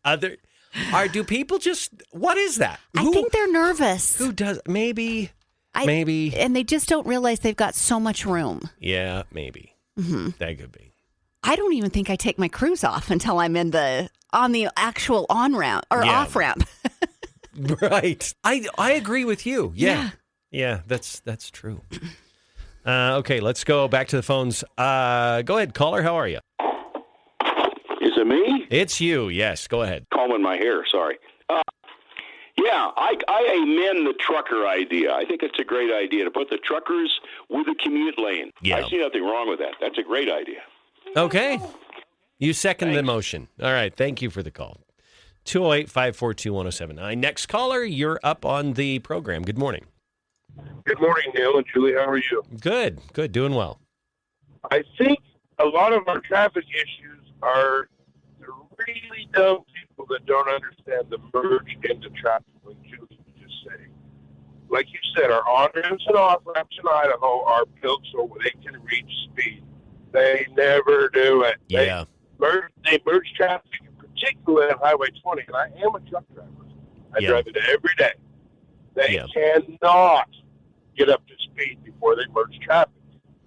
do people just... What is that? I think they're nervous. Who does... Maybe. And they just don't realize they've got so much room. Yeah, maybe. Mm-hmm. That could be. I don't even think I take my cruise off until I'm on the actual on-ramp or off-ramp. Right. I agree with you. Yeah. Yeah, that's true. Okay, let's go back to the phones. Go ahead, caller. How are you? Is it me? It's you. Yes, go ahead. Combing my hair, sorry. I amend the trucker idea. I think it's a great idea to put the truckers with a commute lane. Yeah. I see nothing wrong with that. That's a great idea. Okay. You second the motion. All right. Thank you for the call. 208-542-1079. Next caller, you're up on the program. Good morning. Good morning, Neal and Julie. How are you? Good. Doing well. I think a lot of our traffic issues are the really dumb people that don't understand the merge into traffic, like Julie was just saying. Like you said, our on-ramps and off-ramps in Idaho are built so they can reach speed. They never do it. Yeah. They merge traffic, particularly on Highway 20, and I am a truck driver. I drive it every day. They cannot get up to speed before they merge traffic.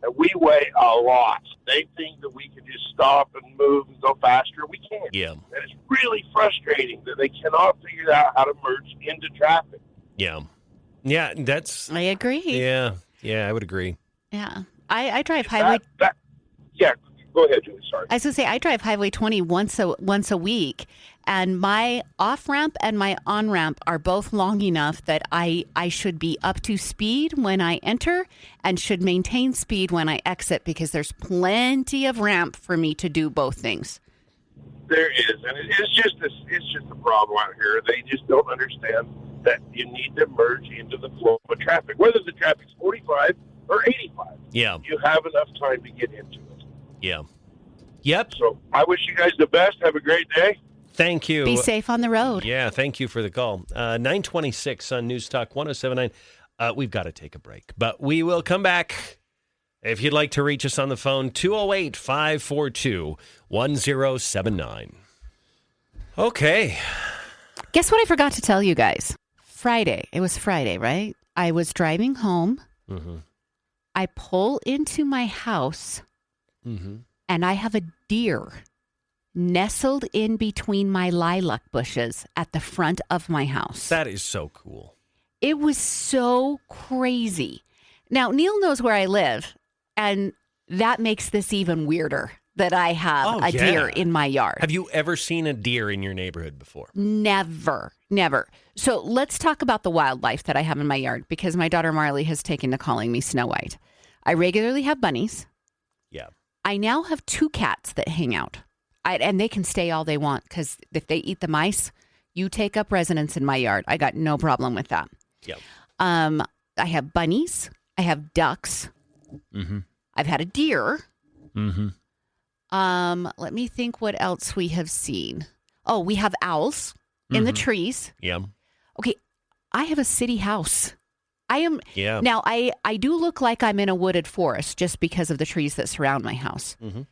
And we weigh a lot. They think that we can just stop and move and go faster. We can't. Yeah. And it's really frustrating that they cannot figure out how to merge into traffic. Yeah. Yeah, that's... I agree. Yeah, I would agree. Yeah. I drive Highway. Yeah, go ahead, Julie. Sorry. I was going to say, I drive Highway 20 once a week, and my off-ramp and my on-ramp are both long enough that I should be up to speed when I enter and should maintain speed when I exit, because there's plenty of ramp for me to do both things. There is, and it's just a problem out here. They just don't understand that you need to merge into the flow of traffic, whether the traffic's 45 or 85. Yeah. You have enough time to get into it. Yeah. Yep. So I wish you guys the best. Have a great day. Thank you. Be safe on the road. Yeah, thank you for the call. 926 on News Talk 1079. We've got to take a break, but we will come back. If you'd like to reach us on the phone, 208-542-1079. Okay. Guess what I forgot to tell you guys? Friday. It was Friday, right? I was driving home. Mm-hmm. I pull into my house, and I have a deer nestled in between my lilac bushes at the front of my house. That is so cool. It was so crazy. Now, Neal knows where I live, and that makes this even weirder that I have a deer in my yard. Have you ever seen a deer in your neighborhood before? Never. So let's talk about the wildlife that I have in my yard, because my daughter Marley has taken to calling me Snow White. I regularly have bunnies. Yeah. I now have 2 cats that hang out. And they can stay all they want, because if they eat the mice, you take up residence in my yard. I got no problem with that. Yep. I have bunnies. I have ducks. Mm-hmm. I've had a deer. Mm-hmm. Let me think what else we have seen. Oh, we have owls in the trees. Yeah. Okay, I have a city house. Yeah. Now, I do look like I'm in a wooded forest just because of the trees that surround my house. Mm-hmm.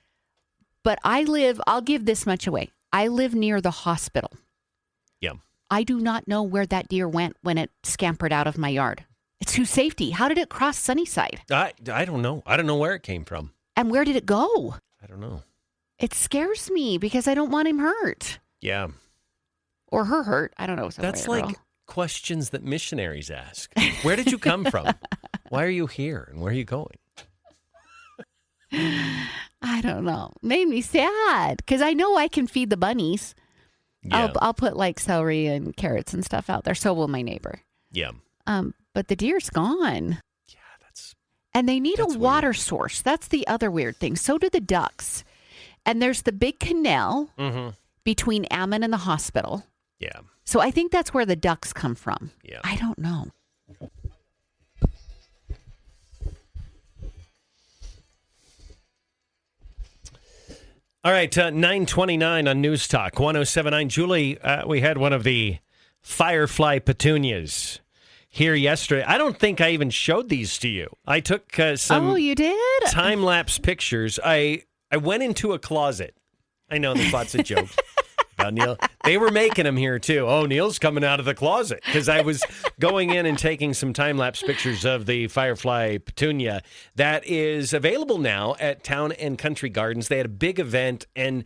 But I'll give this much away. I live near the hospital. Yeah. I do not know where that deer went when it scampered out of my yard. It's to safety. How did it cross Sunnyside? I don't know. I don't know where it came from. And where did it go? I don't know. It scares me because I don't want him hurt. Yeah. Or her hurt. I don't know. That's like questions that missionaries ask. Where did you come from? Why are you here? And where are you going? I don't know. Made me sad because I know I can feed the bunnies. Yeah. I'll put like celery and carrots and stuff out there. So will my neighbor. Yeah. But the deer's gone. Yeah, and they need a water source. That's the other weird thing. So do the ducks. And there's the big canal between Ammon and the hospital. Yeah. So I think that's where the ducks come from. Yeah. I don't know. All right, 929 on News Talk 1079. Julie, we had one of the firefly petunias here yesterday. I don't think I even showed these to you. I took some Oh, you did? time-lapse pictures. I went into a closet. I know there's lots of jokes about Neal. They were making them here, too. Oh, Neal's coming out of the closet. Because I was going in and taking some time-lapse pictures of the firefly petunia that is available now at Town and Country Gardens. They had a big event, and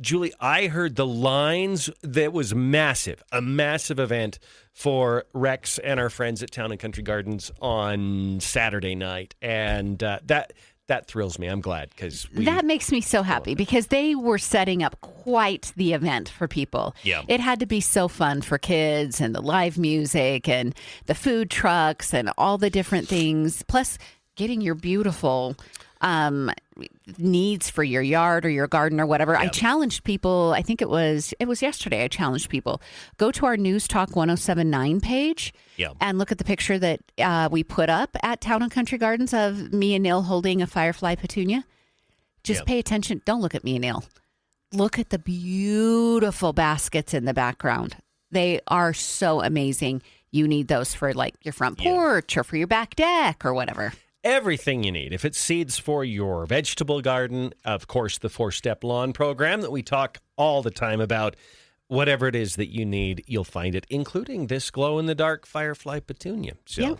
Julie, I heard the lines. That was massive, a massive event for Rex and our friends at Town and Country Gardens on Saturday night. And that thrills me. I'm glad because that makes me so happy because they were setting up quite the event for people. Yeah. It had to be so fun for kids and the live music and the food trucks and all the different things. Plus, getting your beautiful needs for your yard or your garden or whatever. I challenged people, I think it was yesterday, I challenged people, go to our News Talk 1079 page and look at the picture that we put up at Town and Country Gardens of me and Neal holding a firefly petunia. Just pay attention. Don't look at me and Neal. Look at the beautiful baskets in the background. They are so amazing. You need those for like your front porch or for your back deck or whatever. Everything you need. If it's seeds for your vegetable garden, of course, the 4-Step Lawn program that we talk all the time about. Whatever it is that you need, you'll find it, including this glow-in-the-dark firefly petunia. So.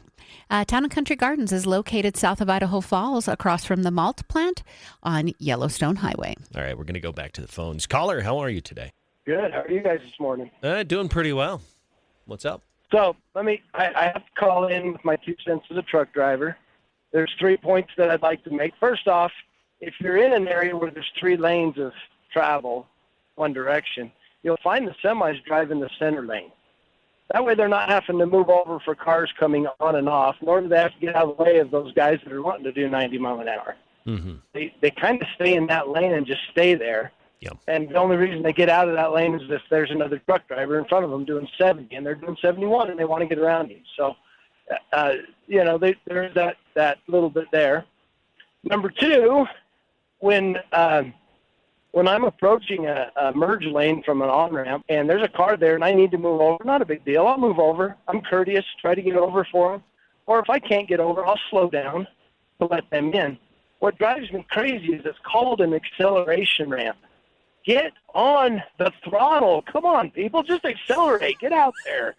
Town and Country Gardens is located south of Idaho Falls, across from the malt plant on Yellowstone Highway. All right, we're going to go back to the phones. Caller, how are you today? Good. How are you guys this morning? Doing pretty well. What's up? So I have to call in with my 2 cents as a truck driver. there's 3 points that I'd like to make. First off, if you're in an area where there's 3 lanes of travel, one direction, you'll find the semis drive in the center lane. That way they're not having to move over for cars coming on and off, nor do they have to get out of the way of those guys that are wanting to do 90 mile an hour. Mm-hmm. They kind of stay in that lane and just stay there. Yep. And the only reason they get out of that lane is if there's another truck driver in front of them doing 70 and they're doing 71 and they want to get around him. So, there's that little bit there. Number 2, when I'm approaching a merge lane from an on-ramp and there's a car there and I need to move over, not a big deal. I'll move over. I'm courteous, try to get over for them. Or if I can't get over, I'll slow down to let them in. What drives me crazy is it's called an acceleration ramp. Get on the throttle. Come on, people. Just accelerate. Get out there.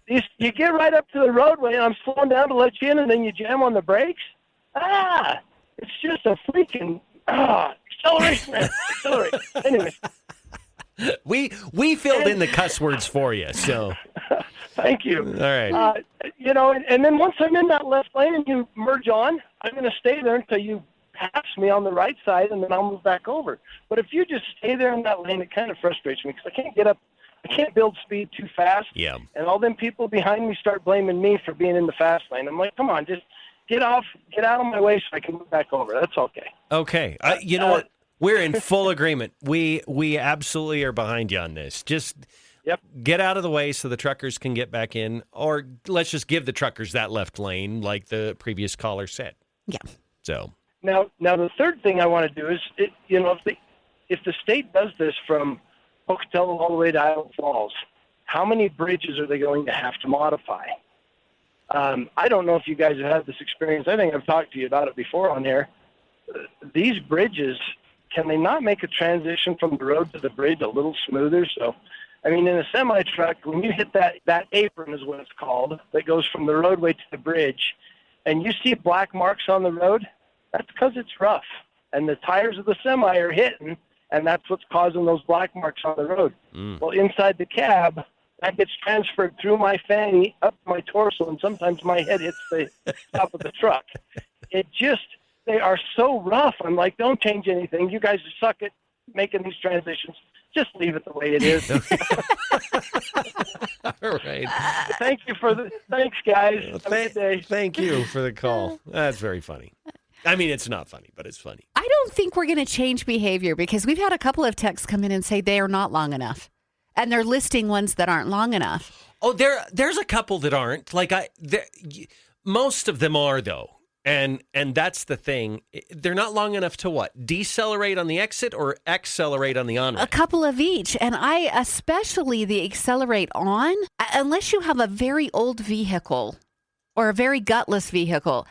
You get right up to the roadway, and I'm slowing down to let you in, and then you jam on the brakes? It's just a freaking acceleration ramp. Accelerate. Anyway. We filled in the cuss words for you, so. Thank you. All right. And then once I'm in that left lane and you merge on, I'm going to stay there until you pass me on the right side, and then I'll move back over. But if you just stay there in that lane, it kind of frustrates me because I can't get up. I can't build speed too fast. Yeah. And all them people behind me start blaming me for being in the fast lane. I'm like, come on, just get out of my way so I can move back over. That's okay. Okay. You know what? We're in full agreement. We absolutely are behind you on this. Just get out of the way so the truckers can get back in, or let's just give the truckers that left lane like the previous caller said. Yeah. So. Now the third thing I want to do is, if the state does this from Pocatello all the way to Iowa Falls, how many bridges are they going to have to modify? I don't know if you guys have had this experience. I think I've talked to you about it before on here. These bridges, can they not make a transition from the road to the bridge a little smoother? So, I mean, in a semi-truck, when you hit that apron is what it's called, that goes from the roadway to the bridge, and you see black marks on the road, that's because it's rough. And the tires of the semi are hitting, and that's what's causing those black marks on the road. Well, inside the cab, that gets transferred through my fanny up my torso, and sometimes my head hits the top of the truck. They are so rough. I'm like, don't change anything. You guys suck at making these transitions. Just leave it the way it is. All right. Thanks, guys. Have a good day. Thank you for the call. That's very funny. I mean, it's not funny, but it's funny. I don't think we're going to change behavior because we've had a couple of texts come in and say they are not long enough. And they're listing ones that aren't long enough. Oh, there's a couple that aren't. Most of them are, though. And that's the thing. They're not long enough to what? Decelerate on the exit or accelerate on the on-ramp? A couple of each. And especially the accelerate on, unless you have a very old vehicle or a very gutless vehicle,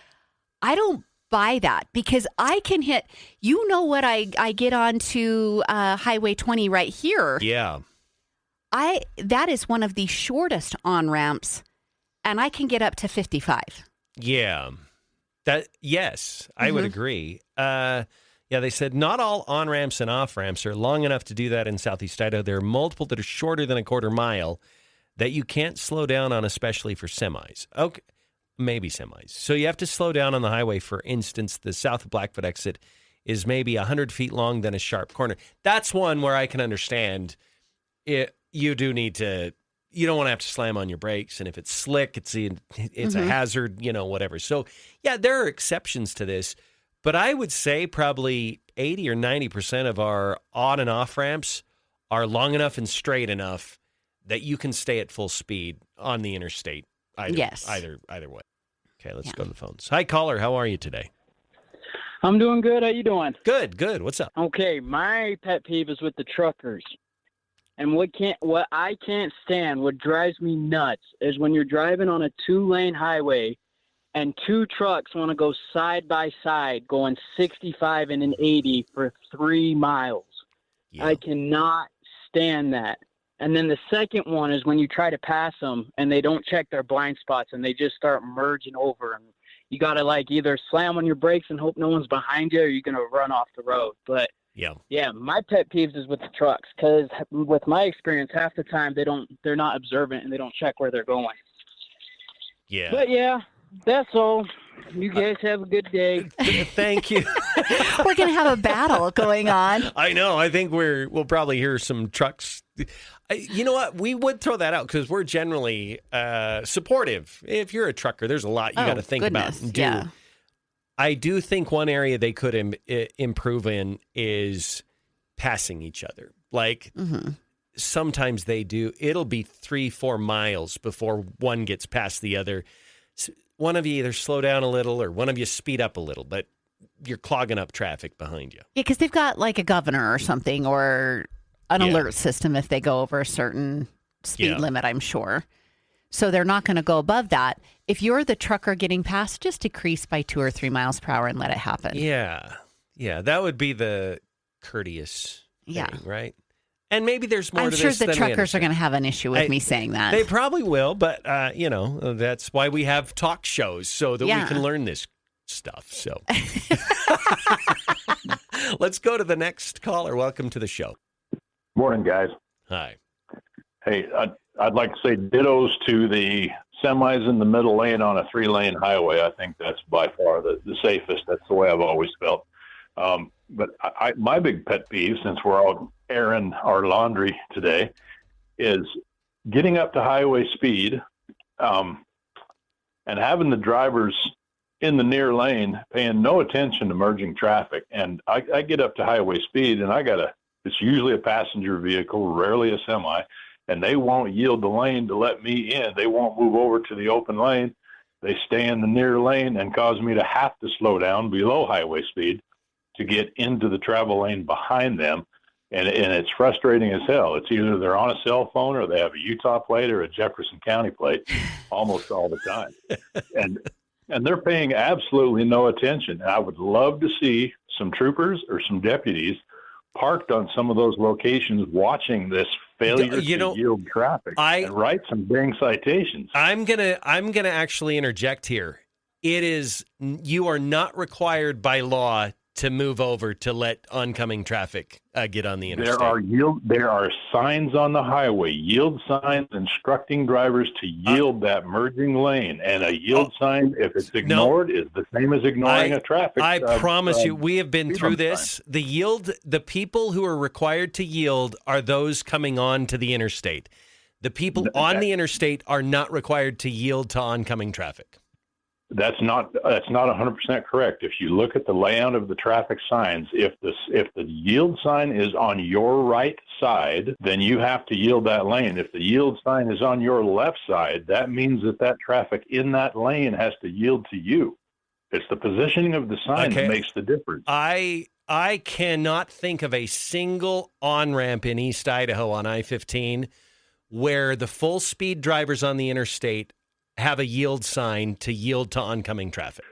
I don't buy that because I can hit, what I get onto Highway 20 right here. Yeah. That is one of the shortest on-ramps, and I can get up to 55. Yeah. Yes, I would agree. They said not all on-ramps and off-ramps are long enough to do that in Southeast Idaho. There are multiple that are shorter than a quarter mile that you can't slow down on, especially for semis. Okay, maybe semis. So you have to slow down on the highway. For instance, the south of Blackfoot exit is maybe 100 feet long, then a sharp corner. That's one where I can understand it. You do need to. You don't want to have to slam on your brakes, and if it's slick, it's a hazard, whatever. So, yeah, there are exceptions to this, but I would say probably 80 or 90% of our on and off ramps are long enough and straight enough that you can stay at full speed on the interstate. Either way. Okay, let's go to the phones. Hi, caller. How are you today? I'm doing good. How you doing? Good. What's up? Okay, my pet peeve is with the truckers. And what I can't stand, what drives me nuts, is when you're driving on a 2-lane highway and 2 trucks want to go side by side going 65 and an 80 for 3 miles. Yeah. I cannot stand that. And then the second one is when you try to pass them and they don't check their blind spots and they just start merging over. And you got to either slam on your brakes and hope no one's behind you or you're going to run off the road. But yeah, my pet peeves is with the trucks because with my experience, half the time they're not observant and they don't check where they're going. Yeah. But yeah, that's all. You guys have a good day. Thank you. We're going to have a battle going on. I know. I think we'll probably hear some trucks. You know what? We would throw that out because we're generally supportive. If you're a trucker, there's a lot you got to think about and do. Yeah. I do think one area they could improve in is passing each other. Like sometimes they do. It'll be 3-4 miles before one gets past the other. One of you either slow down a little or one of you speed up a little, but you're clogging up traffic behind you. Yeah, because they've got like a governor or something or an alert system if they go over a certain speed limit, I'm sure. So they're not going to go above that. If you're the trucker getting past, just decrease by 2 or 3 miles per hour and let it happen. Yeah. Yeah, that would be the courteous thing, right? And maybe there's more to this. I'm sure the truckers are going to have an issue with me saying that. They probably will, but, that's why we have talk shows, so that we can learn this stuff. So let's go to the next caller. Welcome to the show. Morning, guys. Hi. Hey, I'd like to say dittos to the semis in the middle lane on a 3-lane highway. I think that's by far the safest. That's the way I've always felt. But my big pet peeve, since we're all airing our laundry today, is getting up to highway speed and having the drivers in the near lane paying no attention to merging traffic. And I get up to highway speed, and it's usually a passenger vehicle, rarely a semi, and they won't yield the lane to let me in. They won't move over to the open lane. They stay in the near lane and cause me to have to slow down below highway speed to get into the travel lane behind them. And it's frustrating as hell. It's either they're on a cell phone or they have a Utah plate or a Jefferson County plate almost all the time. And they're paying absolutely no attention. And I would love to see some troopers or some deputies parked on some of those locations watching this failure to yield traffic and write some dang citations. I'm gonna actually interject here. You are not required by law to move over to let oncoming traffic get on the interstate. There are signs on the highway, yield signs instructing drivers to yield that merging lane, and a yield sign, if it's ignored, is the same as ignoring a traffic. I promise you, we have been through this. The people who are required to yield are those coming on to the interstate. The people on the interstate are not required to yield to oncoming traffic. That's not 100% correct. If you look at the layout of the traffic signs, if the yield sign is on your right side, then you have to yield that lane. If the yield sign is on your left side, that means that traffic in that lane has to yield to you. It's the positioning of the sign that makes the difference. I cannot think of a single on-ramp in East Idaho on I-15 where the full speed drivers on the interstate have a yield sign to yield to oncoming traffic.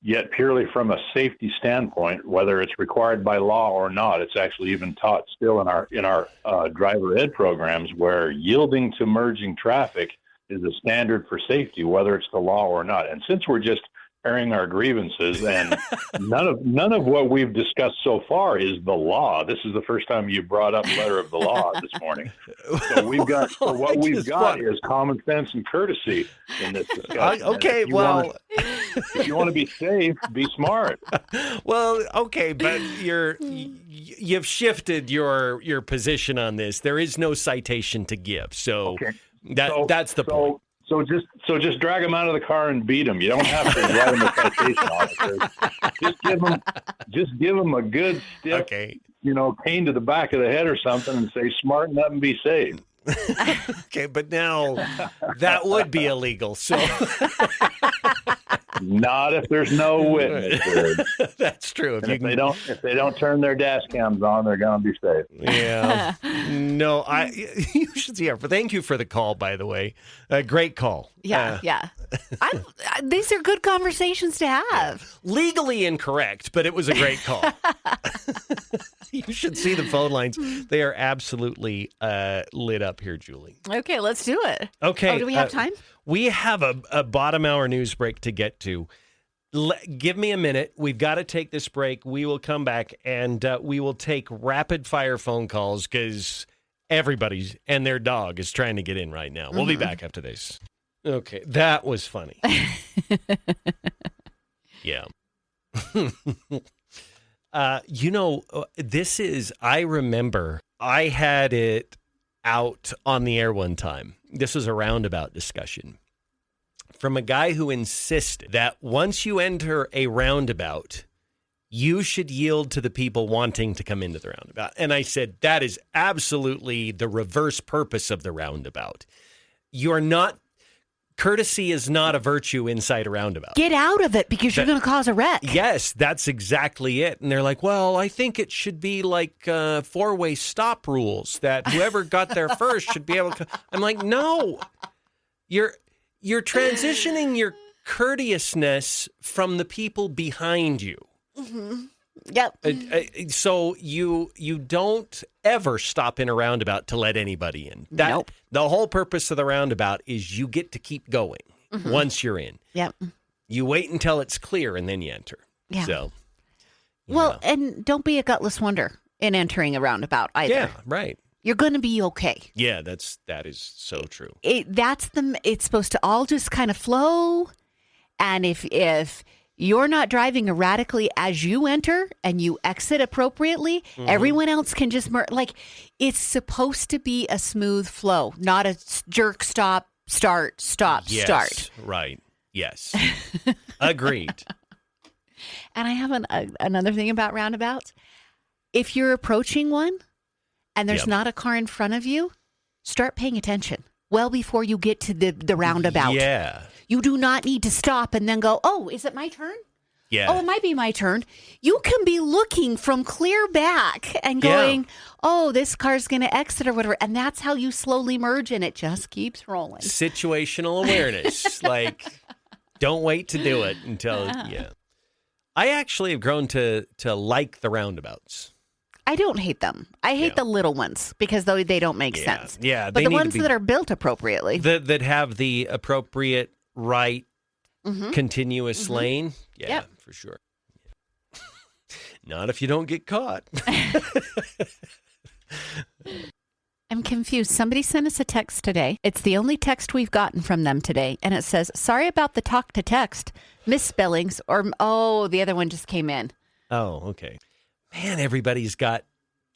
Yet purely from a safety standpoint, whether it's required by law or not, it's actually even taught still in our driver ed programs where yielding to merging traffic is a standard for safety, whether it's the law or not. And since we're just airing our grievances, and none of what we've discussed so far is the law. This is the first time you brought up letter of the law this morning. So what we've got is common sense and courtesy in this discussion. Okay, if you want to be safe, be smart. Well, okay, but you've shifted your position on this. There is no citation to give, so that's the point. So just drag them out of the car and beat them. You don't have to write them a citation officer. Just give them a good stiff, cane to the back of the head or something, and say, "Smarten up and be safe." Okay, but now that would be illegal. So. Not if there's no witness. That's true. If they don't turn their dash cams on, they're going to be safe. Yeah. No, you should see her. Thank you for the call, by the way. Great call. Yeah. These are good conversations to have. Legally incorrect, but it was a great call. You should see the phone lines. They are absolutely lit up here, Julie. Okay, let's do it. Okay. Oh, do we have time? We have a bottom hour news break to get to. Give me a minute. We've got to take this break. We will come back and we will take rapid fire phone calls because everybody's and their dog is trying to get in right now. We'll be back after this. Okay, that was funny. Yeah. I remember I had it out on the air one time. This was a roundabout discussion from a guy who insisted that once you enter a roundabout, you should yield to the people wanting to come into the roundabout. And I said, that is absolutely the reverse purpose of the roundabout. Courtesy is not a virtue inside a roundabout. Get out of it because you're going to cause a wreck. Yes, that's exactly it. And they're like, well, I think it should be like four-way stop rules that whoever got there first should be able to. I'm like, no, you're transitioning your courteousness from the people behind you. Mm-hmm. Yep. So you don't ever stop in a roundabout to let anybody in. Nope. The whole purpose of the roundabout is you get to keep going once you're in. Yep. You wait until it's clear and then you enter. Yeah. So, well, and don't be a gutless wonder in entering a roundabout either. Yeah, right. You're going to be okay. Yeah, that is so true. It's supposed to all just kind of flow, and if you're not driving erratically as you enter and you exit appropriately, everyone else can just it's supposed to be a smooth flow, not a jerk, stop, start, stop, yes, start. Right. Yes. Agreed. And I have another thing about roundabouts. If you're approaching one and there's not a car in front of you, start paying attention well before you get to the roundabout. Yeah. You do not need to stop and then go, oh, is it my turn? Yeah. Oh, it might be my turn. You can be looking from clear back and going, oh, this car's going to exit or whatever. And that's how you slowly merge and it just keeps rolling. Situational awareness. Don't wait to do it until, I actually have grown to like the roundabouts. I don't hate them. I hate the little ones because they don't make sense. Yeah. But the ones that are built appropriately. That have the appropriate right continuous lane. Yeah, for sure. Not if you don't get caught. I'm confused. Somebody sent us a text today. It's the only text we've gotten from them today. And it says, sorry about the talk to text, misspellings, or, the other one just came in. Oh, okay. Man, everybody's got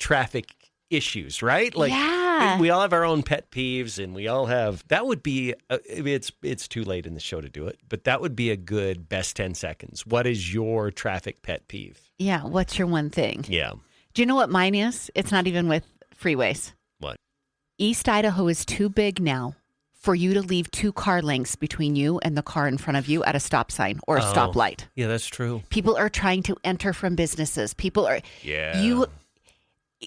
traffic issues, right? Yeah. We all have our own pet peeves, and we all have. That would be. It's too late in the show to do it, but that would be a good best 10 seconds. What is your traffic pet peeve? Yeah. What's your one thing? Yeah. Do you know what mine is? It's not even with freeways. What? East Idaho is too big now for you to leave 2 car lengths between you and the car in front of you at a stop sign or a stoplight. Yeah, that's true. People are trying to enter from businesses. People are. Yeah.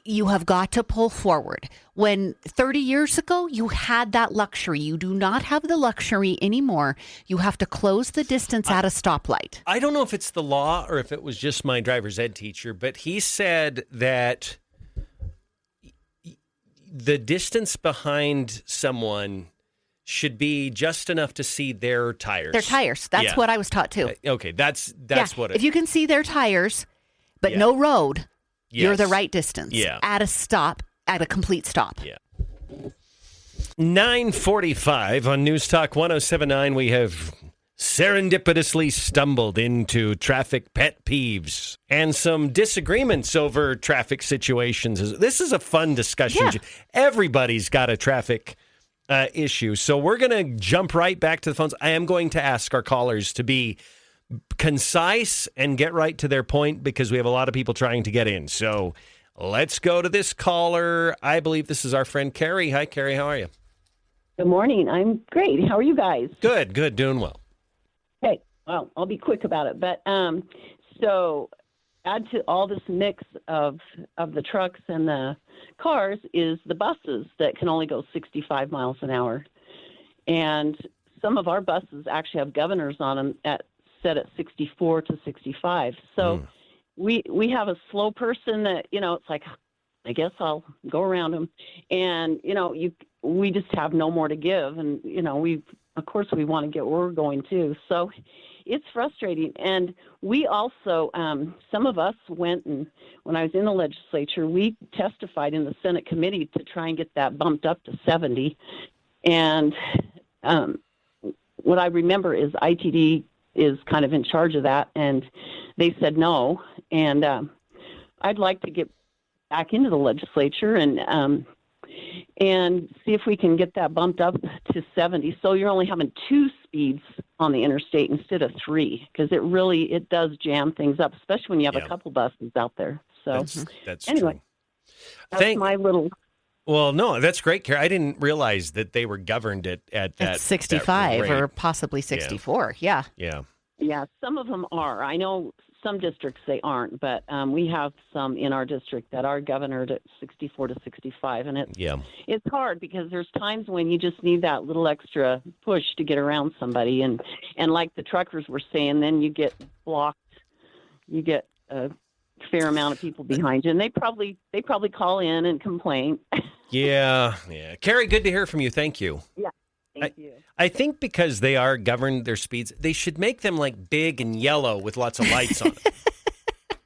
You have got to pull forward. When 30 years ago, you had that luxury. You do not have the luxury anymore. You have to close the distance at a stoplight. I don't know if it's the law or if it was just my driver's ed teacher, but he said that the distance behind someone should be just enough to see their tires. Their tires. That's what I was taught too. Okay, that's what it is. If you can see their tires, but no road, you're the right distance. Yeah. At a stop, at a complete stop. Yeah. 9:45 on News Talk 107.9. We have serendipitously stumbled into traffic pet peeves and some disagreements over traffic situations. This is a fun discussion. Yeah. Everybody's got a traffic issue. So we're going to jump right back to the phones. I am going to ask our callers to be concise and get right to their point because we have a lot of people trying to get in. So let's go to this caller. I believe this is our friend Carrie. Hi, Carrie. How are you? Good morning. I'm great. How are you guys? Good. Doing well. Okay. Well, I'll be quick about it. But so add to all this mix of the trucks and the cars is the buses that can only go 65 miles an hour. And some of our buses actually have governors on them set at 64 to 65. So we have a slow person that, it's like, I guess I'll go around them. And, we just have no more to give. And, of course we want to get where we're going too. So it's frustrating. And we also, some of us went and when I was in the legislature, we testified in the Senate committee to try and get that bumped up to 70. And what I remember is ITD is kind of in charge of that, and they said no. And I'd like to get back into the legislature and see if we can get that bumped up to 70. So you're only having 2 speeds on the interstate instead of 3, because it does jam things up, especially when you have a couple buses out there. So that's anyway, true. That's my little. Well, no, that's great, Kara. I didn't realize that they were governed at that 65 that rate. or possibly 64. Yeah. Yeah, some of them are. I know some districts they aren't, but we have some in our district that are governed at 64 to 65, and it's hard because there's times when you just need that little extra push to get around somebody, and like the truckers were saying, then you get blocked. You get a fair amount of people behind you, and they probably call in and complain. Yeah. Carrie, good to hear from you. Thank you. Yeah. Thank you. I think because they are governed their speeds, they should make them like big and yellow with lots of lights on them.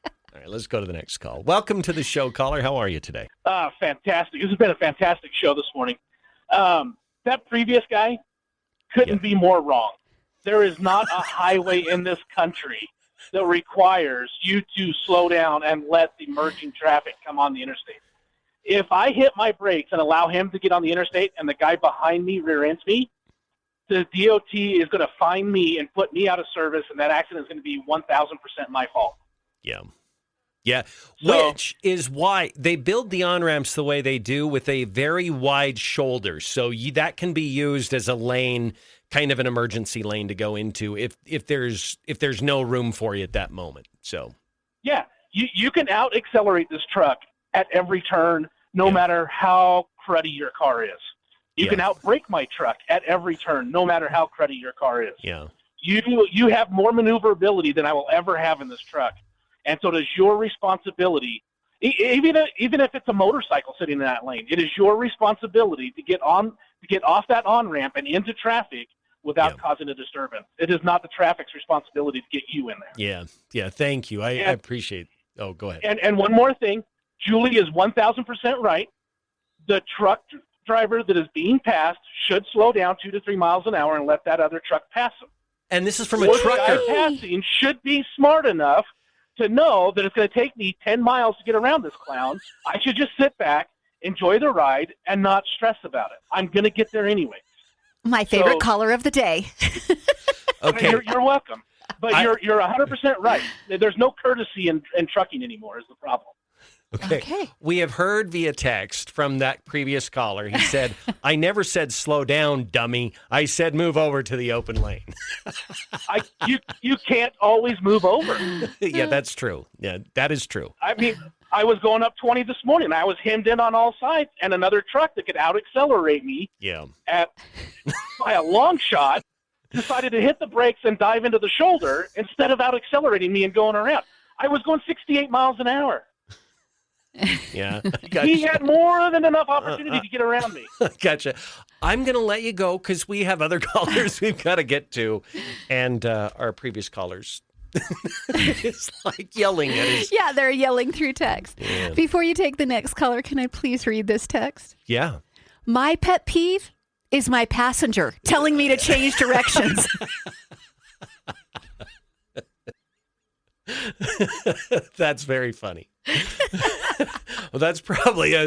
All right, let's go to the next call. Welcome to the show, caller. How are you today? Fantastic. This has been a fantastic show this morning. That previous guy couldn't be more wrong. There is not a highway in this country that requires you to slow down and let the merging traffic come on the interstate. If I hit my brakes and allow him to get on the interstate and the guy behind me rear ends me, the DOT is going to find me and put me out of service, and that accident is going to be 1,000% my fault. Yeah. Which is why they build the on-ramps the way they do, with a very wide shoulder. So that can be used as a lane, kind of an emergency lane to go into if there's no room for you at that moment. So yeah, you can out accelerate this truck at every turn, no matter how cruddy your car is. You can outbrake my truck at every turn, no matter how cruddy your car is. Yeah. You have more maneuverability than I will ever have in this truck. And so it is your responsibility, even if it's a motorcycle sitting in that lane, it is your responsibility to get off that on-ramp and into traffic without causing a disturbance. It is not the traffic's responsibility to get you in there. Yeah. Thank you. I appreciate. Oh, go ahead. And one more thing, Julie is 1,000% right. The truck driver that is being passed should slow down 2 to 3 miles an hour and let that other truck pass him. And this is from a The trucker. guy passing should be smart enough to know that it's going to take me 10 miles to get around this clown. I should just sit back, enjoy the ride, and not stress about it. I'm going to get there anyway. My favorite caller of the day. Okay. You're welcome. But you're 100% right. There's no courtesy in trucking anymore is the problem. Okay. We have heard via text from that previous caller. He said, I never said slow down, dummy. I said move over to the open lane. You can't always move over. Yeah, that's true. Yeah, that is true. I mean, I was going up 20 this morning. I was hemmed in on all sides, and another truck that could out-accelerate me by a long shot decided to hit the brakes and dive into the shoulder instead of out-accelerating me and going around. I was going 68 miles an hour. Yeah. He had more than enough opportunity to get around me. Gotcha. I'm going to let you go because we have other callers we've got to get to. And our previous callers is like yelling at us. Yeah, they're yelling through text. Yeah. Before you take the next caller, can I please read this text? Yeah. My pet peeve is my passenger telling me to change directions. That's very funny. Well, that's probably I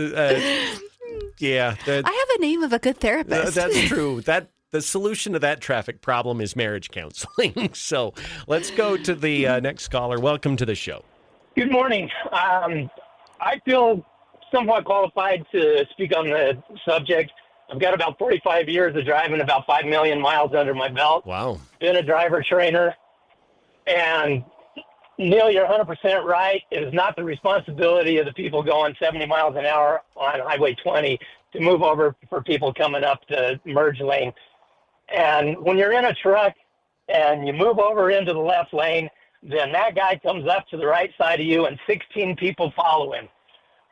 have a name of a good therapist. That's true. The solution to that traffic problem is marriage counseling. So let's go to the next caller. Welcome to the show. Good morning. I feel somewhat qualified to speak on the subject. I've got about 45 years of driving, about 5 million miles under my belt. Wow. Been a driver trainer. And Neal, you're 100% right. It is not the responsibility of the people going 70 miles an hour on Highway 20 to move over for people coming up the merge lane. And when you're in a truck and you move over into the left lane, then that guy comes up to the right side of you and 16 people follow him.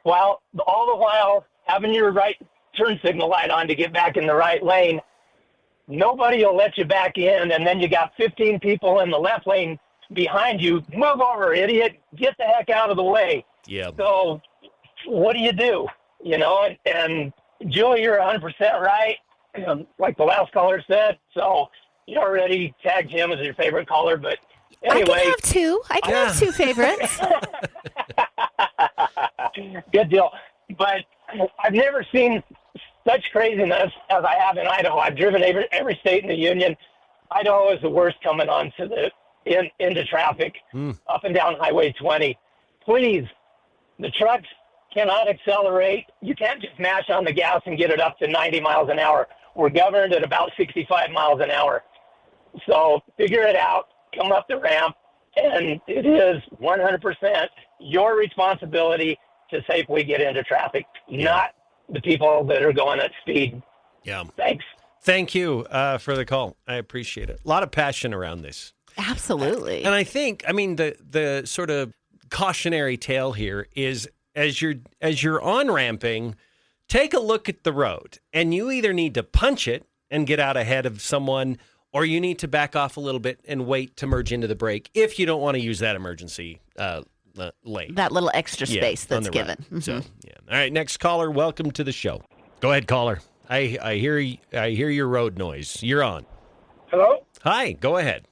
Well, all the while having your right turn signal light on to get back in the right lane, nobody will let you back in. And then you got 15 people in the left lane behind you. Move over, idiot. Get the heck out of the way. Yeah. So what do? You know, and Julie, you're 100% right. Like the last caller said. So, you already tagged him as your favorite caller, but anyway. I can have two favorites. Good deal. But I've never seen such craziness as I have in Idaho. I've driven every state in the union. Idaho is the worst coming on to into traffic up and down Highway 20. Please, the trucks cannot accelerate. You can't just mash on the gas and get it up to 90 miles an hour. We're governed at about 65 miles an hour. So figure it out, come up the ramp, and it is 100% your responsibility to safely get into traffic, not the people that are going at speed. Yeah. Thanks. Thank you for the call. I appreciate it. A lot of passion around this. Absolutely. And I think, the sort of cautionary tale here is as you're on-ramping, take a look at the road, and you either need to punch it and get out ahead of someone, or you need to back off a little bit and wait to merge into the brake if you don't want to use that emergency lane. That little extra space that's given. Right. So, yeah. All right, next caller, welcome to the show. Go ahead, caller. I hear your road noise. You're on. Hello? Hi, go ahead.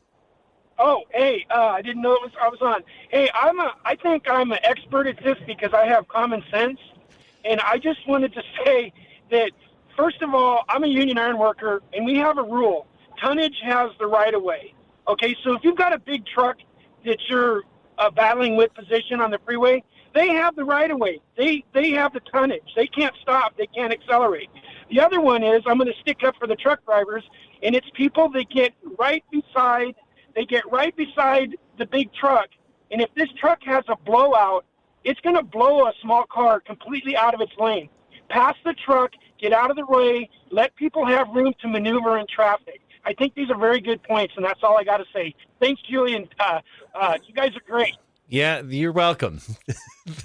Oh, hey, I didn't know I was on. Hey, I think I'm an expert at this because I have common sense. And I just wanted to say that, first of all, I'm a union iron worker, and we have a rule. Tonnage has the right of way. Okay, so if you've got a big truck that you're battling with position on the freeway, they have the right of way. They have the tonnage. They can't stop. They can't accelerate. The other one is, I'm going to stick up for the truck drivers, and it's people that get right beside the big truck. And if this truck has a blowout, it's going to blow a small car completely out of its lane. Pass the truck, get out of the way, let people have room to maneuver in traffic. I think these are very good points, and that's all I got to say. Thanks, Julie, and you guys are great. Yeah, you're welcome.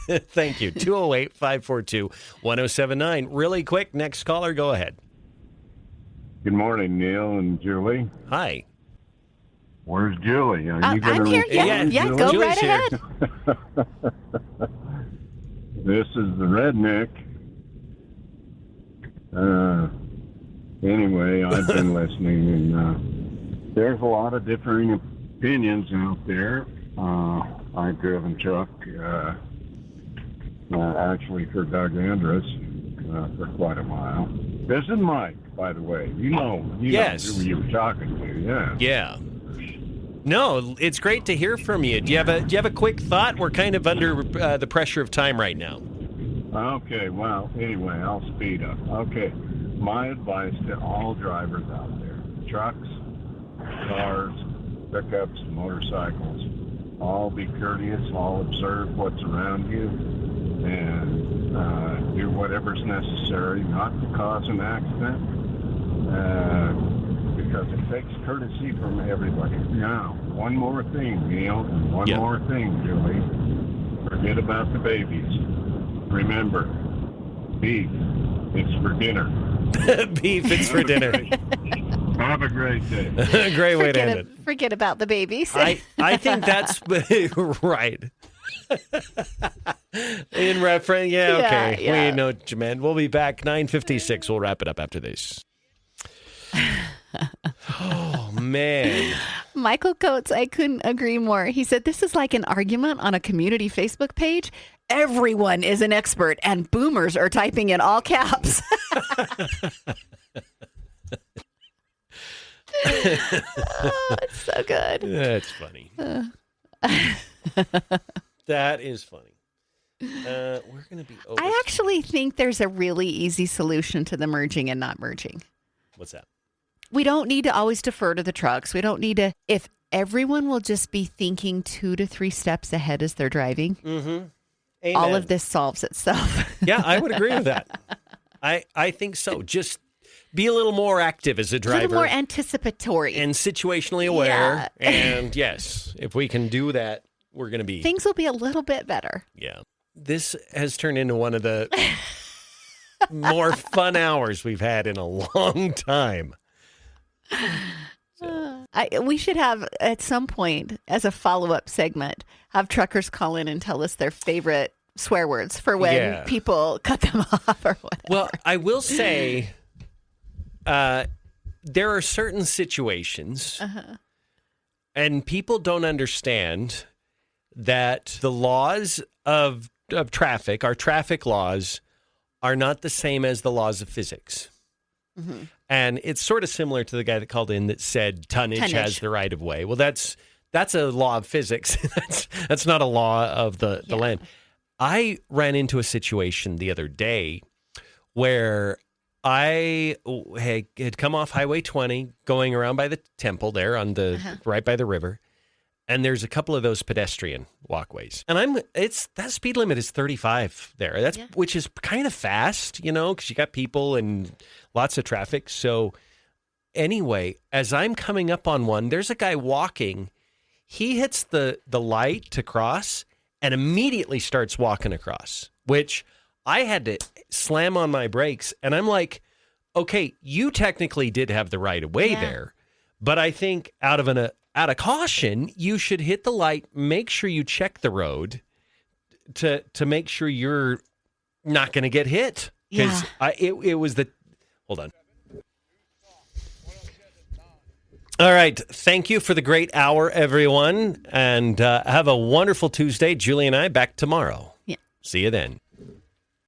Thank you. 208-542-1079. Really quick, next caller, go ahead. Good morning, Neal and Julie. Hi. Where's Julie? Are you I'm here. Yeah, Julie? go Julie's right here. ahead. This is the redneck. Anyway, I've been listening, and there's a lot of differing opinions out there. I've driven truck, actually for Doug Andrus for quite a while. This is Mike, by the way. You know Yes. who you were talking to, yeah. Yeah. No, it's great to hear from you. Do you have a quick thought? We're kind of under the pressure of time right now. Okay, well, anyway, I'll speed up. Okay, my advice to all drivers out there, trucks, cars, pickups, motorcycles, all be courteous, all observe what's around you, and do whatever's necessary not to cause an accident, because it takes courtesy from everybody. Now, one more thing, Neal, and one more thing, Julie. Forget about the babies. Remember, beef, it's for dinner. Beef, it's for dinner. Have a great day. Great way to end it. Forget about the babies. I think that's right. In reference, okay. Yeah. We know what you meant. We'll be back 9:56. We'll wrap it up after this. Oh, man. Michael Coates, I couldn't agree more. He said, this is like an argument on a community Facebook page. Everyone is an expert, and boomers are typing in all caps. Oh, it's so good. That's funny. That is funny. We're going to be over. I actually think there's a really easy solution to the merging and not merging. What's that? We don't need to always defer to the trucks. We don't need to. If everyone will just be thinking 2 to 3 steps ahead as they're driving, all of this solves itself. Yeah, I would agree with that. I think so. Just be a little more active as a driver. A little more anticipatory. And situationally aware. Yeah. And yes, if we can do that, we're going to be. Things will be a little bit better. Yeah. This has turned into one of the more fun hours we've had in a long time. We should have, at some point, as a follow-up segment, have truckers call in and tell us their favorite swear words for when people cut them off or whatever. Well, I will say, there are certain situations, and people don't understand that the laws of traffic, our traffic laws, are not the same as the laws of physics. Mm-hmm. And it's sort of similar to the guy that called in that said tonnage has the right of way. Well, that's a law of physics. that's not a law of the land. I ran into a situation the other day where I had come off Highway 20, going around by the temple there on the right by the river, and there's a couple of those pedestrian walkways, and that speed limit is 35 there. Which is kind of fast, because you got people and lots of traffic. So anyway, as I'm coming up on one, there's a guy walking. He hits the light to cross and immediately starts walking across, which I had to slam on my brakes. And I'm like, okay, you technically did have the right of way there, but I think out of caution, you should hit the light, make sure you check the road to make sure you're not going to get hit. Because it was hold on. All right. Thank you for the great hour, everyone. And have a wonderful Tuesday. Julie and I back tomorrow. Yeah. See you then.